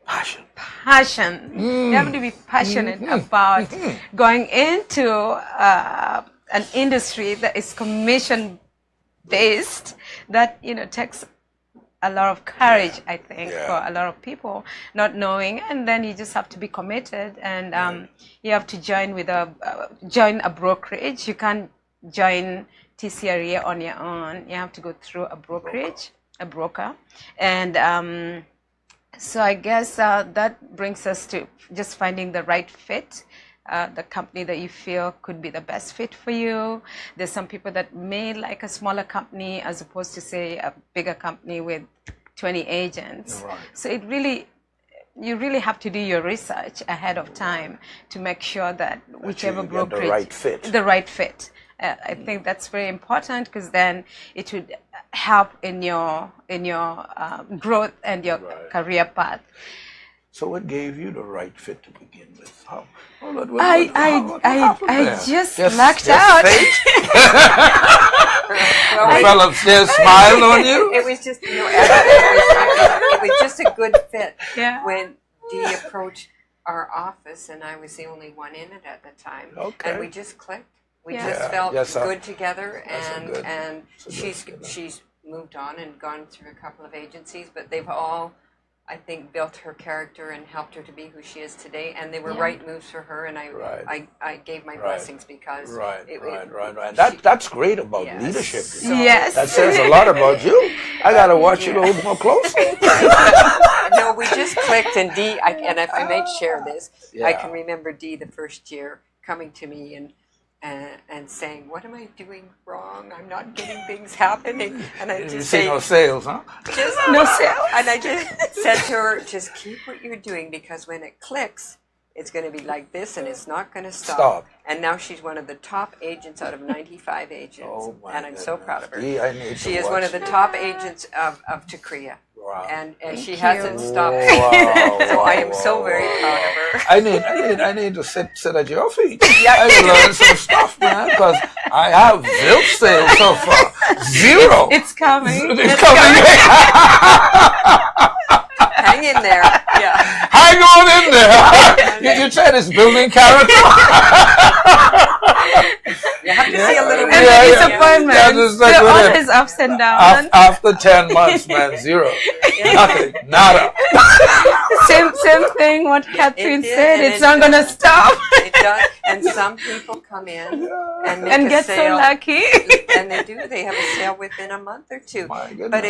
Speaker 2: passion.
Speaker 3: Passion. You have to be passionate about going into an industry that is commission based, that takes a lot of courage, I think, for a lot of people not knowing, and then you just have to be committed, and you have to join a brokerage. You can't join TCREA on your own. You have to go through a broker, and so I guess that brings us to just finding the right fit. The company that you feel could be the best fit for you. There's some people that may like a smaller company as opposed to, say, a bigger company with 20 agents.
Speaker 2: Right.
Speaker 3: So you really have to do your research ahead of time to make sure that whichever brokerage, the right fit. I think that's very important, because then it would help in your growth and your career path.
Speaker 2: So what gave you the right fit to begin with?
Speaker 3: I just lucked out.
Speaker 2: The fellow upstairs smiled on you?
Speaker 4: It was just, it was just a good fit.
Speaker 3: Yeah.
Speaker 4: When Dee approached our office, and I was the only one in it at the time, and we just clicked. We just felt good together, and she's moved on and gone through a couple of agencies, but they've all, I think, built her character and helped her to be who she is today, and they were right moves for her, and I gave my blessings because
Speaker 2: That's great about leadership.
Speaker 3: Yes.
Speaker 2: That says a lot about you. I gotta watch you a little more closely.
Speaker 4: No, we just clicked, and Dee, and if I may share this, I can remember Dee the first year coming to me and saying, "What am I doing wrong? I'm not getting things happening." And I just say,
Speaker 2: no sales, huh?
Speaker 4: Just no sales. And I just said to her, "Just keep what you're doing, because when it clicks, it's going to be like this, and it's not going to stop." And now she's one of the top agents out of 95 agents, and I'm so proud of her. She is one of the top agents of TCREA. Wow. And she hasn't stopped. So I am so very proud of her.
Speaker 2: I need to sit at your feet. I need to learn some stuff, man, because I have zilch sales so far. Zero.
Speaker 3: It's coming.
Speaker 2: It's coming.
Speaker 4: Hang in there. Yeah.
Speaker 2: Hang on in there. You try this building character.
Speaker 4: You have to see a little bit
Speaker 3: of disappointment. There are always ups and downs.
Speaker 2: After 10 months, man, zero. Nothing. Nada.
Speaker 3: Same thing what Kathryn said. It's not going to stop.
Speaker 4: It does. And some people come in and
Speaker 3: get
Speaker 4: sale,
Speaker 3: so lucky.
Speaker 4: And they do. They have a sale within a month or two.
Speaker 2: My goodness.
Speaker 4: But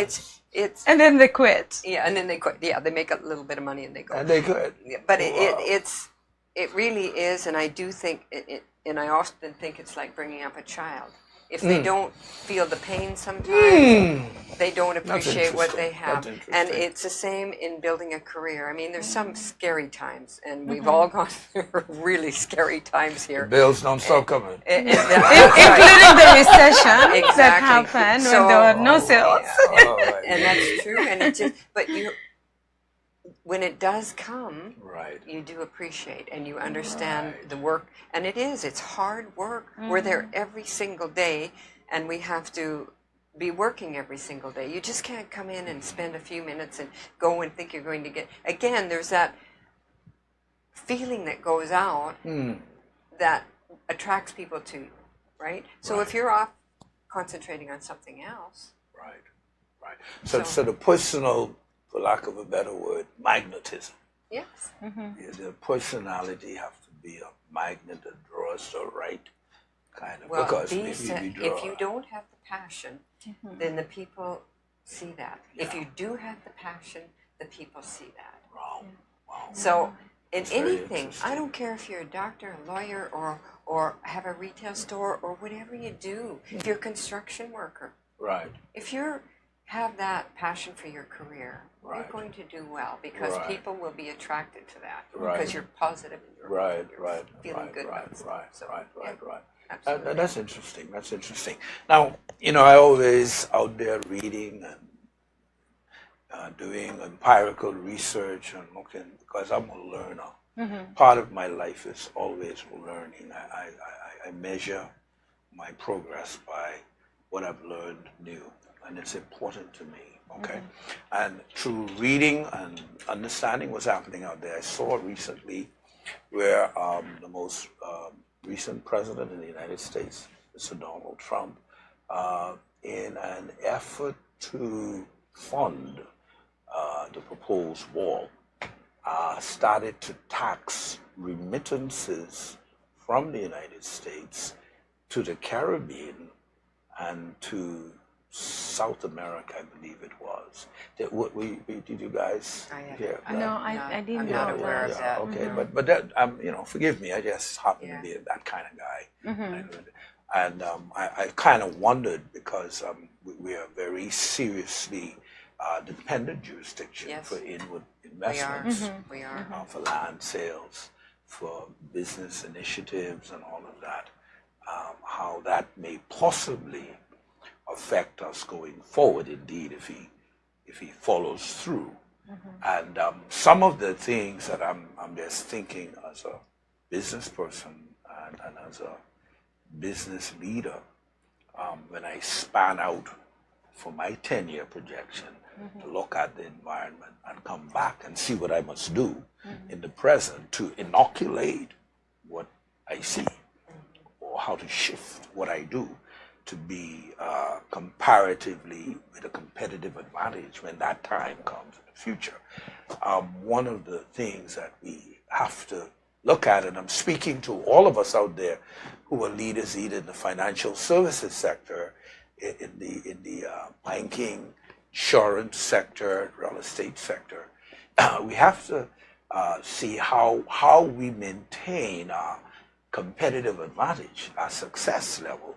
Speaker 4: it's
Speaker 3: and then they quit.
Speaker 4: Yeah, and then they quit. Yeah, they make a little bit of money and they go.
Speaker 2: And they could.
Speaker 4: Yeah, but it really is, and I do think and I often think it's like bringing up a child. If they don't feel the pain sometimes, they don't appreciate what they have. And it's the same in building a career. I mean, there's some scary times, and we've all gone through really scary times here.
Speaker 2: The bills don't stop coming.
Speaker 3: Including the recession that happened when there were no sales.
Speaker 4: And that's true. And it just, but when it does come,
Speaker 2: Right.
Speaker 4: you do appreciate and you understand the work. And it's hard work. We're there every single day, and we have to be working every single day. You just can't come in and spend a few minutes and go and think you're going to get... Again, there's that feeling that goes out that attracts people to you, right? So if you're off concentrating on something else...
Speaker 2: Right. So the personal, for lack of a better word, magnetism.
Speaker 4: Yes.
Speaker 2: Yeah, the personality have to be a magnet that draws the right kind of...
Speaker 4: Well,
Speaker 2: because
Speaker 4: if you don't have the passion, then the people see that.
Speaker 2: Yeah.
Speaker 4: If you do have the passion, the people see that.
Speaker 2: Wow.
Speaker 4: So in
Speaker 2: That's very
Speaker 4: anything,
Speaker 2: interesting.
Speaker 4: I don't care if you're a doctor, a lawyer, or have a retail store, or whatever you do. If you're a construction worker,
Speaker 2: Right.
Speaker 4: if you have that passion for your career,
Speaker 2: Right.
Speaker 4: you're going to do well, because
Speaker 2: Right.
Speaker 4: people will be attracted to that,
Speaker 2: Right.
Speaker 4: because you're positive and you're feeling good about stuff. So, yeah, absolutely.
Speaker 2: That's interesting. That's interesting. Now, I always out there reading and doing empirical research and looking, because I'm a learner. Part of my life is always learning. I measure my progress by what I've learned new, and it's important to me. Okay, and through reading and understanding what's happening out there, I saw recently where the most recent president in the United States, Mr. Donald Trump, in an effort to fund the proposed wall, started to tax remittances from the United States to the Caribbean and to South America, I believe it was. Did you guys hear that?
Speaker 3: No, I didn't
Speaker 4: I'm
Speaker 3: know.
Speaker 4: not aware of that.
Speaker 2: Okay, but that forgive me. I just happen to be that kind of guy, and I kind of wondered, because we are very seriously dependent jurisdiction for inward investments.
Speaker 4: We are.
Speaker 2: For land sales, for business initiatives, and all of that. How that may possibly affect us going forward, indeed, if he follows through. And some of the things that I'm just thinking as a business person and as a business leader, when I span out for my 10-year projection to look at the environment and come back and see what I must do in the present to inoculate what I see, or how to shift what I do to be comparatively with a competitive advantage when that time comes in the future. One of the things that we have to look at, and I'm speaking to all of us out there who are leaders either in the financial services sector, in the banking, insurance sector, real estate sector, we have to see how we maintain our competitive advantage, our success level,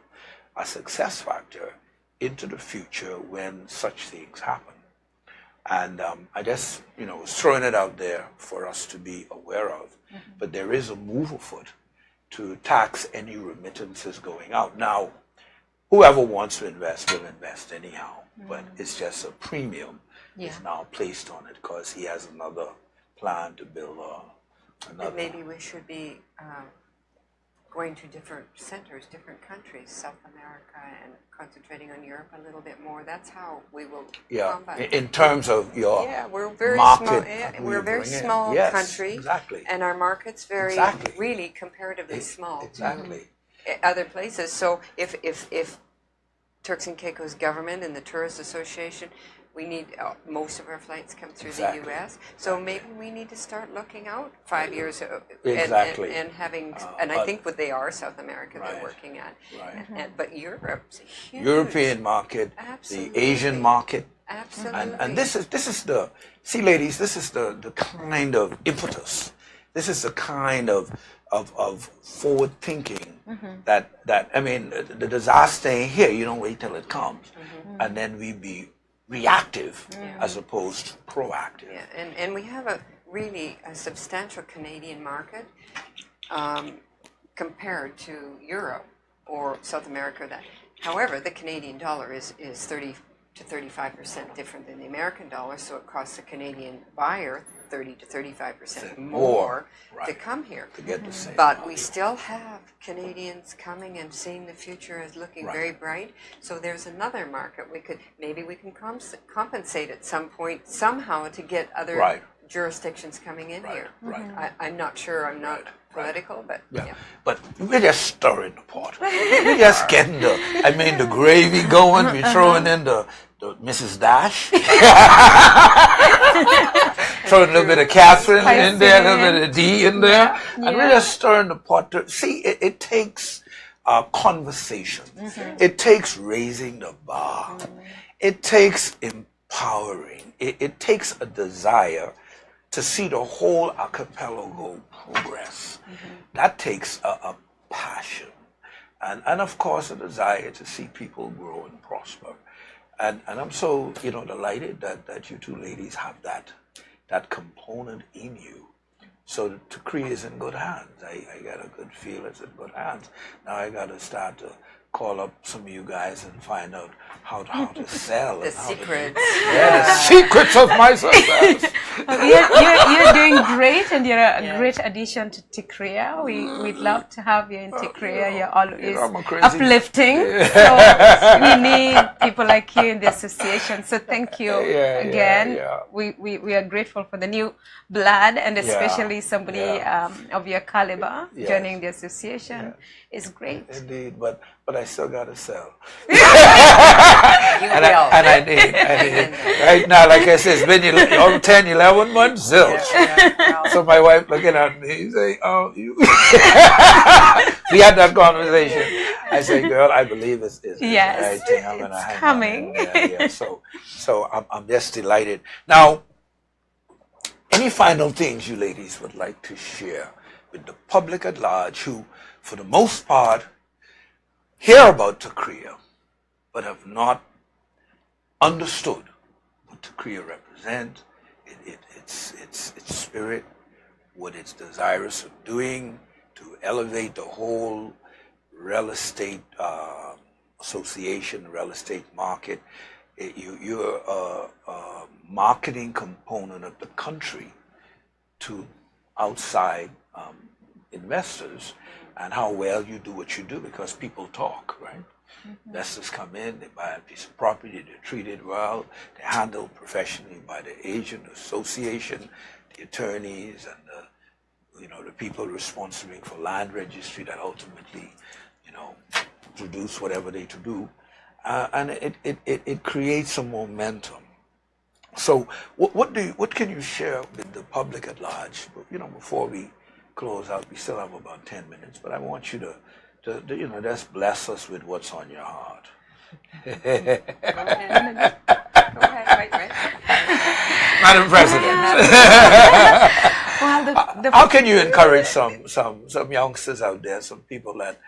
Speaker 2: a success factor into the future when such things happen. And I just, was throwing it out there for us to be aware of. But there is a move afoot to tax any remittances going out. Now, whoever wants to invest will invest anyhow, but it's just a premium is now placed on it because he has another plan to build another.
Speaker 4: And maybe we should be going to different centers, different countries, South America, and concentrating on Europe a little bit more. That's how we will combat.
Speaker 2: In terms of your
Speaker 4: we're very
Speaker 2: market,
Speaker 4: small. We're a very small country,
Speaker 2: exactly,
Speaker 4: and our market's very really comparatively small.
Speaker 2: Exactly.
Speaker 4: Other places. So if Turks and Caicos government and the Tourist Association, we need most of our flights come through the U.S. So maybe we need to start looking out 5 years and having, and I think what they are, South America, they're working at. But Europe's a huge
Speaker 2: European market, the Asian market,
Speaker 4: absolutely,
Speaker 2: and this is the ladies, this is the kind of impetus. This is the kind of forward thinking that I mean, the disaster ain't here. You don't wait till it comes, and then we be reactive as opposed to proactive.
Speaker 4: Yeah, and we have a substantial Canadian market compared to Europe or South America. However, the Canadian dollar is 30 to 35% different than the American dollar, so it costs the Canadian buyer 30 to 35%
Speaker 2: more,
Speaker 4: more
Speaker 2: right,
Speaker 4: to come here.
Speaker 2: to get the same
Speaker 4: But
Speaker 2: value.
Speaker 4: we still have Canadians coming and seeing the future as looking very bright. So there's another market. Maybe we can compensate at some point somehow to get other jurisdictions coming in here.
Speaker 2: Right.
Speaker 4: I'm not sure. I'm not political, but yeah.
Speaker 2: But we're just stirring the pot. We're just getting the gravy going. We're throwing in the Mrs. Dash. Throwing a little bit of Kathryn in there, a little bit of Dee in there. And we're just stirring the pot. See, it takes conversation. It takes raising the bar. It takes empowering. It takes a desire to see the whole archipelago progress. That takes a passion. And of course, a desire to see people grow and prosper. And I'm so, delighted that you two ladies have that component in you. So TCREA is in good hands. I got a good feel it's in good hands. Now I got to start to call up some of you guys and find out how to sell.
Speaker 4: The secrets.
Speaker 2: The secrets of my success.
Speaker 3: You're doing great, and you're a great addition to TCREA. We'd love to have you in TCREA. You're always uplifting. So we need people like you in the association. So thank you again. We are grateful for the new blood, and especially somebody of your caliber joining the association. It's great.
Speaker 2: Indeed, but I still got to sell.
Speaker 4: You
Speaker 2: and I need. Right now, like I said, it's been 10, 11 months, zilch. So my wife looking at me, saying, "Oh, you." We had that conversation. I say, "Girl, I believe it's the right thing. I'm gonna hang
Speaker 3: coming."
Speaker 2: So I'm just delighted. Now, any final things you ladies would like to share with the public at large, who, for the most part, hear about TCREA, but have not understood what TCREA represents, its spirit, what it's desirous of doing to elevate the whole real estate association, real estate market. You're a marketing component of the country to outside investors, and how well you do what you do, because people talk, right? Investors come in, they buy a piece of property, they're treated well, they're handled professionally by the agent association, the attorneys, and the people responsible for land registry that ultimately, produce whatever they to do, and it creates a momentum. So, what can you share with the public at large? Before we close out, we still have about 10 minutes, but I want you to just bless us with what's on your heart.
Speaker 4: Go ahead. Right.
Speaker 2: Madam President.
Speaker 3: Well,
Speaker 2: how can you encourage some youngsters out there, some people that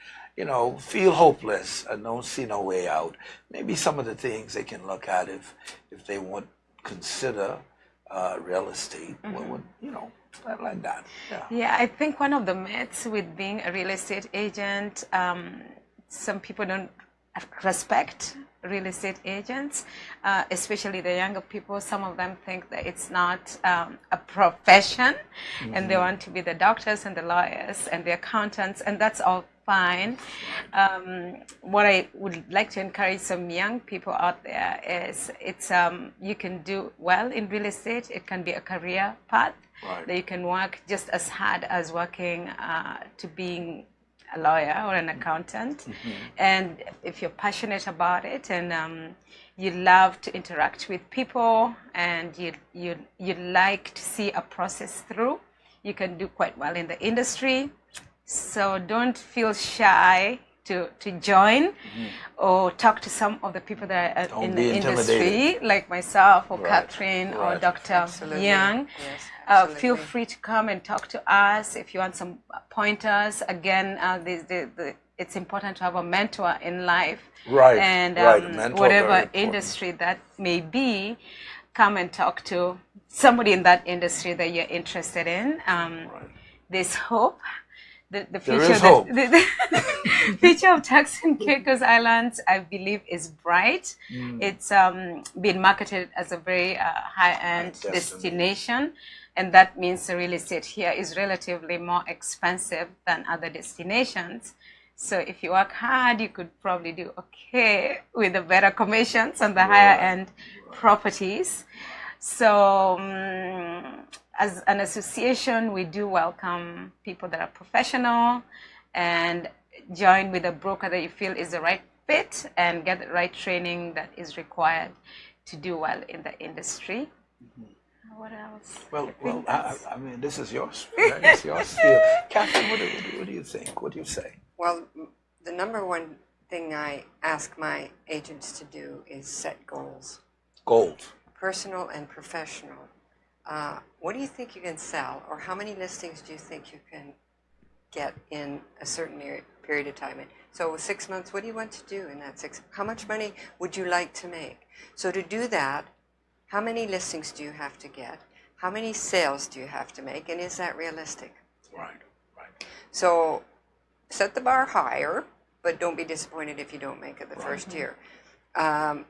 Speaker 2: feel hopeless and don't see no way out? Maybe some of the things they can look at if they want consider real estate. Like that.
Speaker 3: Yeah, I think one of the myths with being a real estate agent, some people don't respect real estate agents, especially the younger people. Some of them think that it's not a profession, and they want to be the doctors and the lawyers and the accountants, and that's all fine. What I would like to encourage some young people out there is you can do well in real estate. It can be a career path that you can work just as hard as working to being a lawyer or an accountant. And if you're passionate about it, and you love to interact with people, and you like to see a process through, you can do quite well in the industry. So don't feel shy to join or talk to some of the people that are in the industry, like myself or Kathryn or Dr. Young.
Speaker 4: Yes,
Speaker 3: feel free to come and talk to us if you want some pointers. Again, it's important to have a mentor in life.
Speaker 2: Right.
Speaker 3: And whatever industry that may be, come and talk to somebody in that industry that you're interested in. There's hope. the
Speaker 2: There
Speaker 3: future
Speaker 2: is hope.
Speaker 3: the future of Turks and Caicos Islands, I believe, is bright. It's been marketed as a very high-end destination, and that means the real estate here is relatively more expensive than other destinations. So if you work hard, you could probably do okay with the better commissions on the higher-end properties. So as an association, we do welcome people that are professional and join with a broker that you feel is the right fit and get the right training that is required to do well in the industry. What else?
Speaker 2: Well, I mean, this is yours. Right? It's your sphere. Kathryn, what do you think? What do you say?
Speaker 4: Well, the number one thing I ask my agents to do is set goals.
Speaker 2: Goals.
Speaker 4: Personal and professional. What do you think you can sell, or how many listings do you think you can get in a certain period of time? So 6 months, what do you want to do in that 6 months? How much money would you like to make? So to do that, how many listings do you have to get? How many sales do you have to make? And is that realistic?
Speaker 2: Right.
Speaker 4: So set the bar higher, but don't be disappointed if you don't make it the first year. And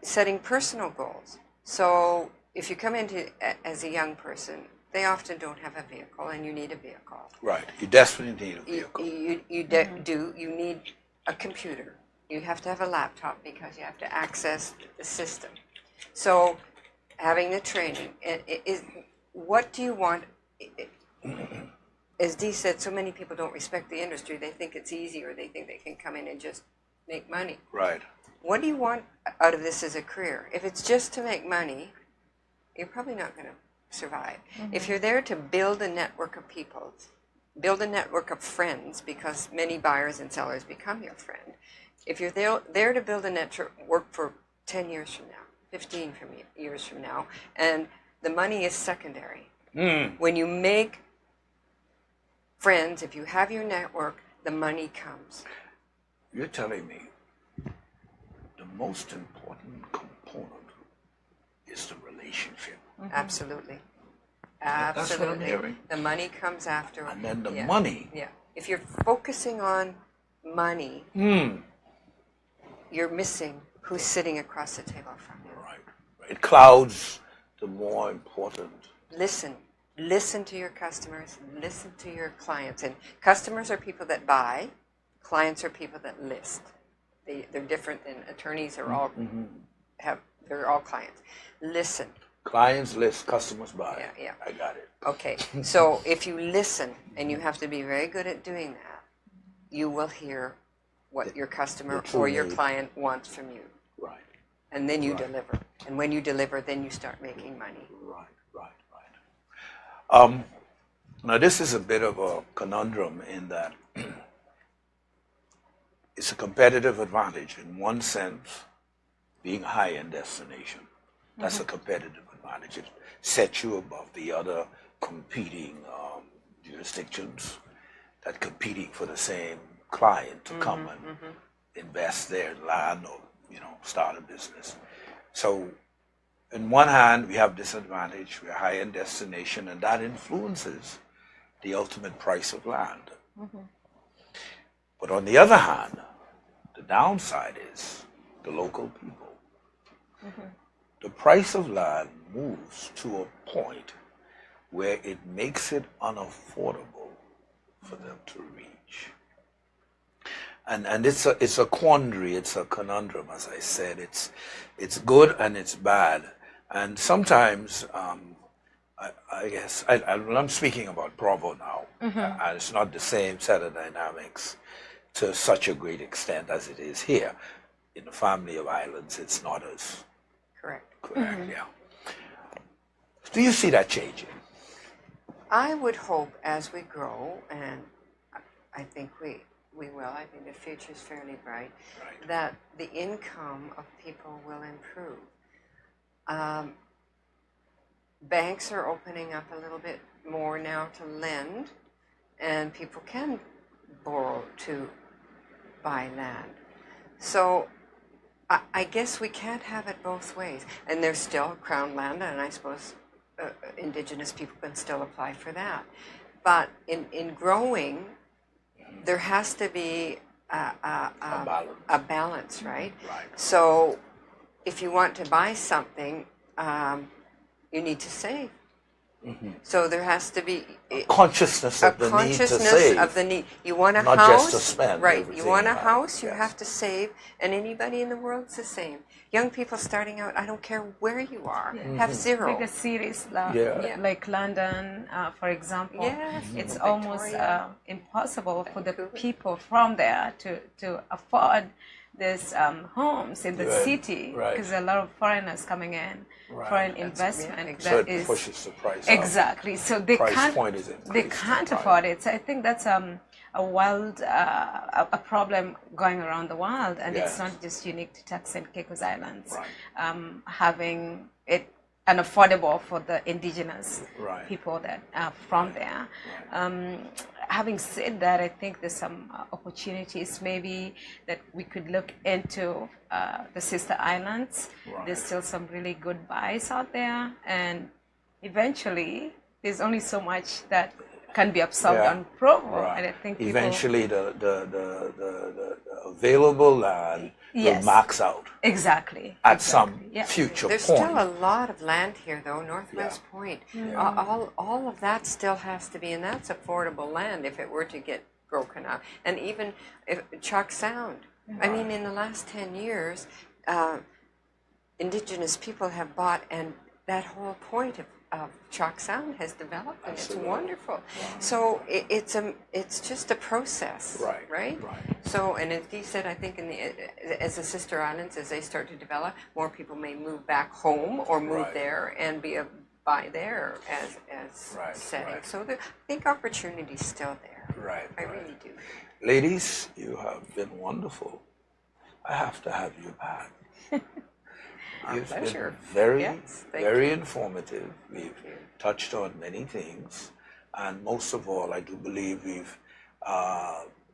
Speaker 4: setting personal goals. So if you come into as a young person, they often don't have a vehicle, and you need a vehicle.
Speaker 2: Right. You desperately need a vehicle.
Speaker 4: You need a computer. You have to have a laptop because you have to access the system. So having the training, what do you want? As Dee said, so many people don't respect the industry. They think it's easy, or they think they can come in and just make money.
Speaker 2: Right.
Speaker 4: What do you want out of this as a career? If it's just to make money, you're probably not going to survive. If you're there to build a network of people, build a network of friends, because many buyers and sellers become your friend. If you're there to build a network for 10 years from now, 15 years from now, and the money is secondary. When you make friends, if you have your network, the money comes.
Speaker 2: You're telling me the most important component is the relationship.
Speaker 4: Absolutely.
Speaker 2: That's what I'm hearing.
Speaker 4: The money comes after.
Speaker 2: And then the money.
Speaker 4: Yeah. If you're focusing on money, you're missing who's sitting across the table from you.
Speaker 2: Right. It clouds the more important.
Speaker 4: Listen to your customers, listen to your clients. And customers are people that buy, clients are people that list. They're different than attorneys are all they're all clients. Listen.
Speaker 2: Clients list, customers buy.
Speaker 4: Yeah.
Speaker 2: I got it.
Speaker 4: Okay. So if you listen, and you have to be very good at doing that, you will hear what your customer or your client wants from you.
Speaker 2: Right.
Speaker 4: And then you deliver. And when you deliver, then you start making money.
Speaker 2: Right. Now this is a bit of a conundrum in that it's a competitive advantage. In one sense, being a high-end destination, that's a competitive advantage. It sets you above the other competing jurisdictions that competing for the same client to come and invest there in land or start a business. So on one hand, we have this advantage, we're a high-end destination, and that influences the ultimate price of land. But on the other hand, the downside is the local people. The price of land moves to a point where it makes it unaffordable for them to reach. And it's a quandary, it's a conundrum, as I said. It's good and it's bad. And sometimes, I guess, I'm speaking about Provo now, and it's not the same set of dynamics to such a great extent as it is here. In the family of islands, it's not as
Speaker 4: Correct.
Speaker 2: yeah. Do you see that changing?
Speaker 4: I would hope as we grow, and I think we will, I think the future is fairly bright, that the income of people will improve. Banks are opening up a little bit more now to lend, and people can borrow to buy land. So I guess we can't have it both ways. And there's still Crown land, and I suppose Indigenous people can still apply for that. But in growing, there has to be a balance, right?
Speaker 2: Right.
Speaker 4: So if you want to buy something, you need to save. So there has to be
Speaker 2: Consciousness of the need to save.
Speaker 4: consciousness of the need. You want a
Speaker 2: Not
Speaker 4: house,
Speaker 2: just to spend
Speaker 4: right?
Speaker 2: everything
Speaker 4: You want a
Speaker 2: you have,
Speaker 4: house, you
Speaker 2: yes.
Speaker 4: have to save, and anybody in the world's the same. Young people starting out, I don't care where you are, have zero.
Speaker 3: Bigger cities
Speaker 2: Yeah.
Speaker 3: like London, for example,
Speaker 4: Yes,
Speaker 3: it's
Speaker 4: Victoria.
Speaker 3: almost impossible for the people from there to afford these homes in the
Speaker 2: Right,
Speaker 3: city,
Speaker 2: right.
Speaker 3: because there are a lot of foreigners coming in for an investment
Speaker 2: So
Speaker 3: that
Speaker 2: it
Speaker 3: is
Speaker 2: pushes the price up.
Speaker 3: exactly. So they
Speaker 2: Price
Speaker 3: can't
Speaker 2: point is
Speaker 3: they
Speaker 2: increased,
Speaker 3: can't
Speaker 2: right.
Speaker 3: afford it. So I think that's a world a problem going around the world, and
Speaker 2: Yes.
Speaker 3: it's not just unique to Turks and Caicos Islands.
Speaker 2: Right.
Speaker 3: Having it unaffordable for the indigenous
Speaker 2: Right.
Speaker 3: people that are from there. Having said that, I think there's some opportunities maybe that we could look into the sister islands.
Speaker 2: Right.
Speaker 3: There's still some really good buys out there, and eventually there's only so much that can be absorbed
Speaker 2: Yeah.
Speaker 3: on Provo,
Speaker 2: Right.
Speaker 3: and I think people,
Speaker 2: Eventually the available land will
Speaker 3: Yes.
Speaker 2: max out
Speaker 3: exactly
Speaker 2: at some
Speaker 3: yeah.
Speaker 2: future
Speaker 4: There's
Speaker 2: point.
Speaker 4: still a lot of land here, though, Northwest Point. All of that still has to be, and that's affordable land if it were to get broken up. And even if Chalk Sound, I mean, in the last 10 years, Indigenous people have bought, and that whole point of Chalk Sound has developed, and
Speaker 2: Absolutely.
Speaker 4: it's wonderful. So it's just a process,
Speaker 2: Right,
Speaker 4: right? So, and as Dee said, I think as the sister islands, as they start to develop, more people may move back home or move
Speaker 2: Right.
Speaker 4: there and buy there as
Speaker 2: Right,
Speaker 4: setting.
Speaker 2: right.
Speaker 4: So I think opportunity's still there.
Speaker 2: Right,
Speaker 4: I
Speaker 2: right.
Speaker 4: really do.
Speaker 2: Ladies, you have been wonderful. I have to have you back. You've
Speaker 4: pleasure.
Speaker 2: been very,
Speaker 4: Yes, thank
Speaker 2: very informative. We've touched on many things, and most of all, I do believe we've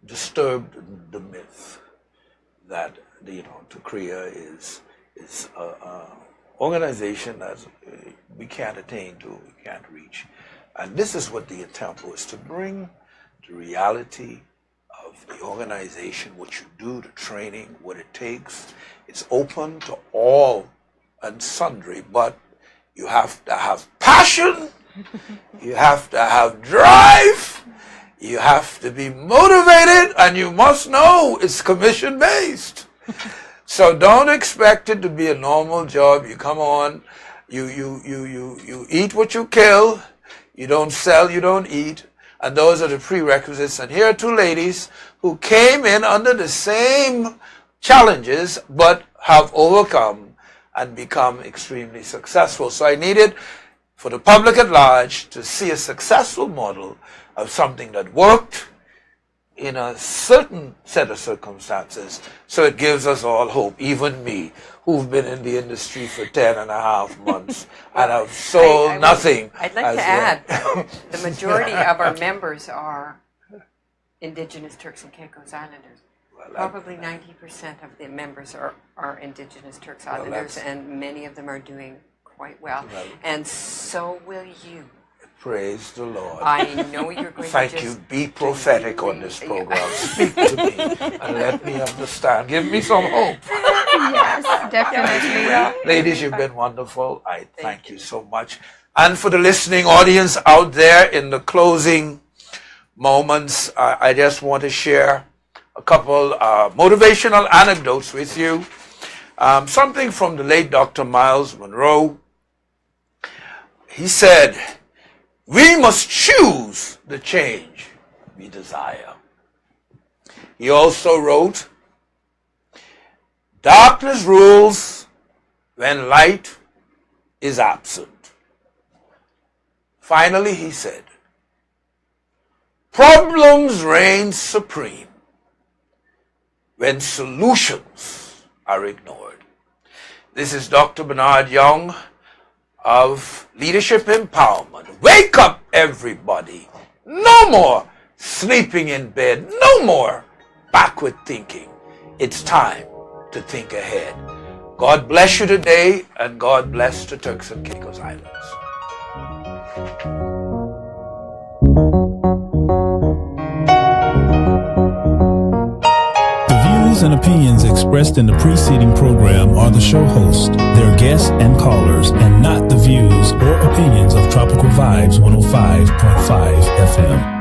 Speaker 2: disturbed the myth that TCREA is a organization that we can't attain to, we can't reach, and this is what the attempt was, to bring the reality of the organization, what you do, the training, what it takes. It's open to all and sundry, but you have to have passion, you have to have drive, you have to be motivated, and you must know it's commission based. So don't expect it to be a normal job. You come on, you eat what you kill, you don't sell, you don't eat, and those are the prerequisites. And here are two ladies who came in under the same challenges but have overcome and become extremely successful. So I needed for the public at large to see a successful model of something that worked in a certain set of circumstances. So it gives us all hope, even me, who've been in the industry for 10.5 months and have sold nothing.
Speaker 4: I'd like to add, the majority of our members are Indigenous Turks and Caicos Islanders. Probably 90% of the members are Indigenous Turks Islanders, and many of them are doing quite well. And so will you.
Speaker 2: Praise the Lord.
Speaker 4: I know you're going
Speaker 2: Thank
Speaker 4: to
Speaker 2: you.
Speaker 4: just
Speaker 2: Be prophetic on this program. Speak to me and let me understand. Give me some hope.
Speaker 3: Yes, definitely.
Speaker 2: Ladies, you've been wonderful. I thank you so much. And for the listening audience out there, in the closing moments, I just want to share a couple motivational anecdotes with you. Something from the late Dr. Miles Monroe. He said, "We must choose the change we desire." He also wrote, "Darkness rules when light is absent." Finally, he said, "Problems reign supreme when solutions are ignored." This is Dr. Bernard Young of Leadership Empowerment. Wake up, everybody. No more sleeping in bed. No more backward thinking. It's time to think ahead. God bless you today, and God bless the Turks and Caicos Islands.
Speaker 1: views and opinions expressed in the preceding program are the show host, their guests and callers, and not the views or opinions of Tropical Vibes 105.5 FM.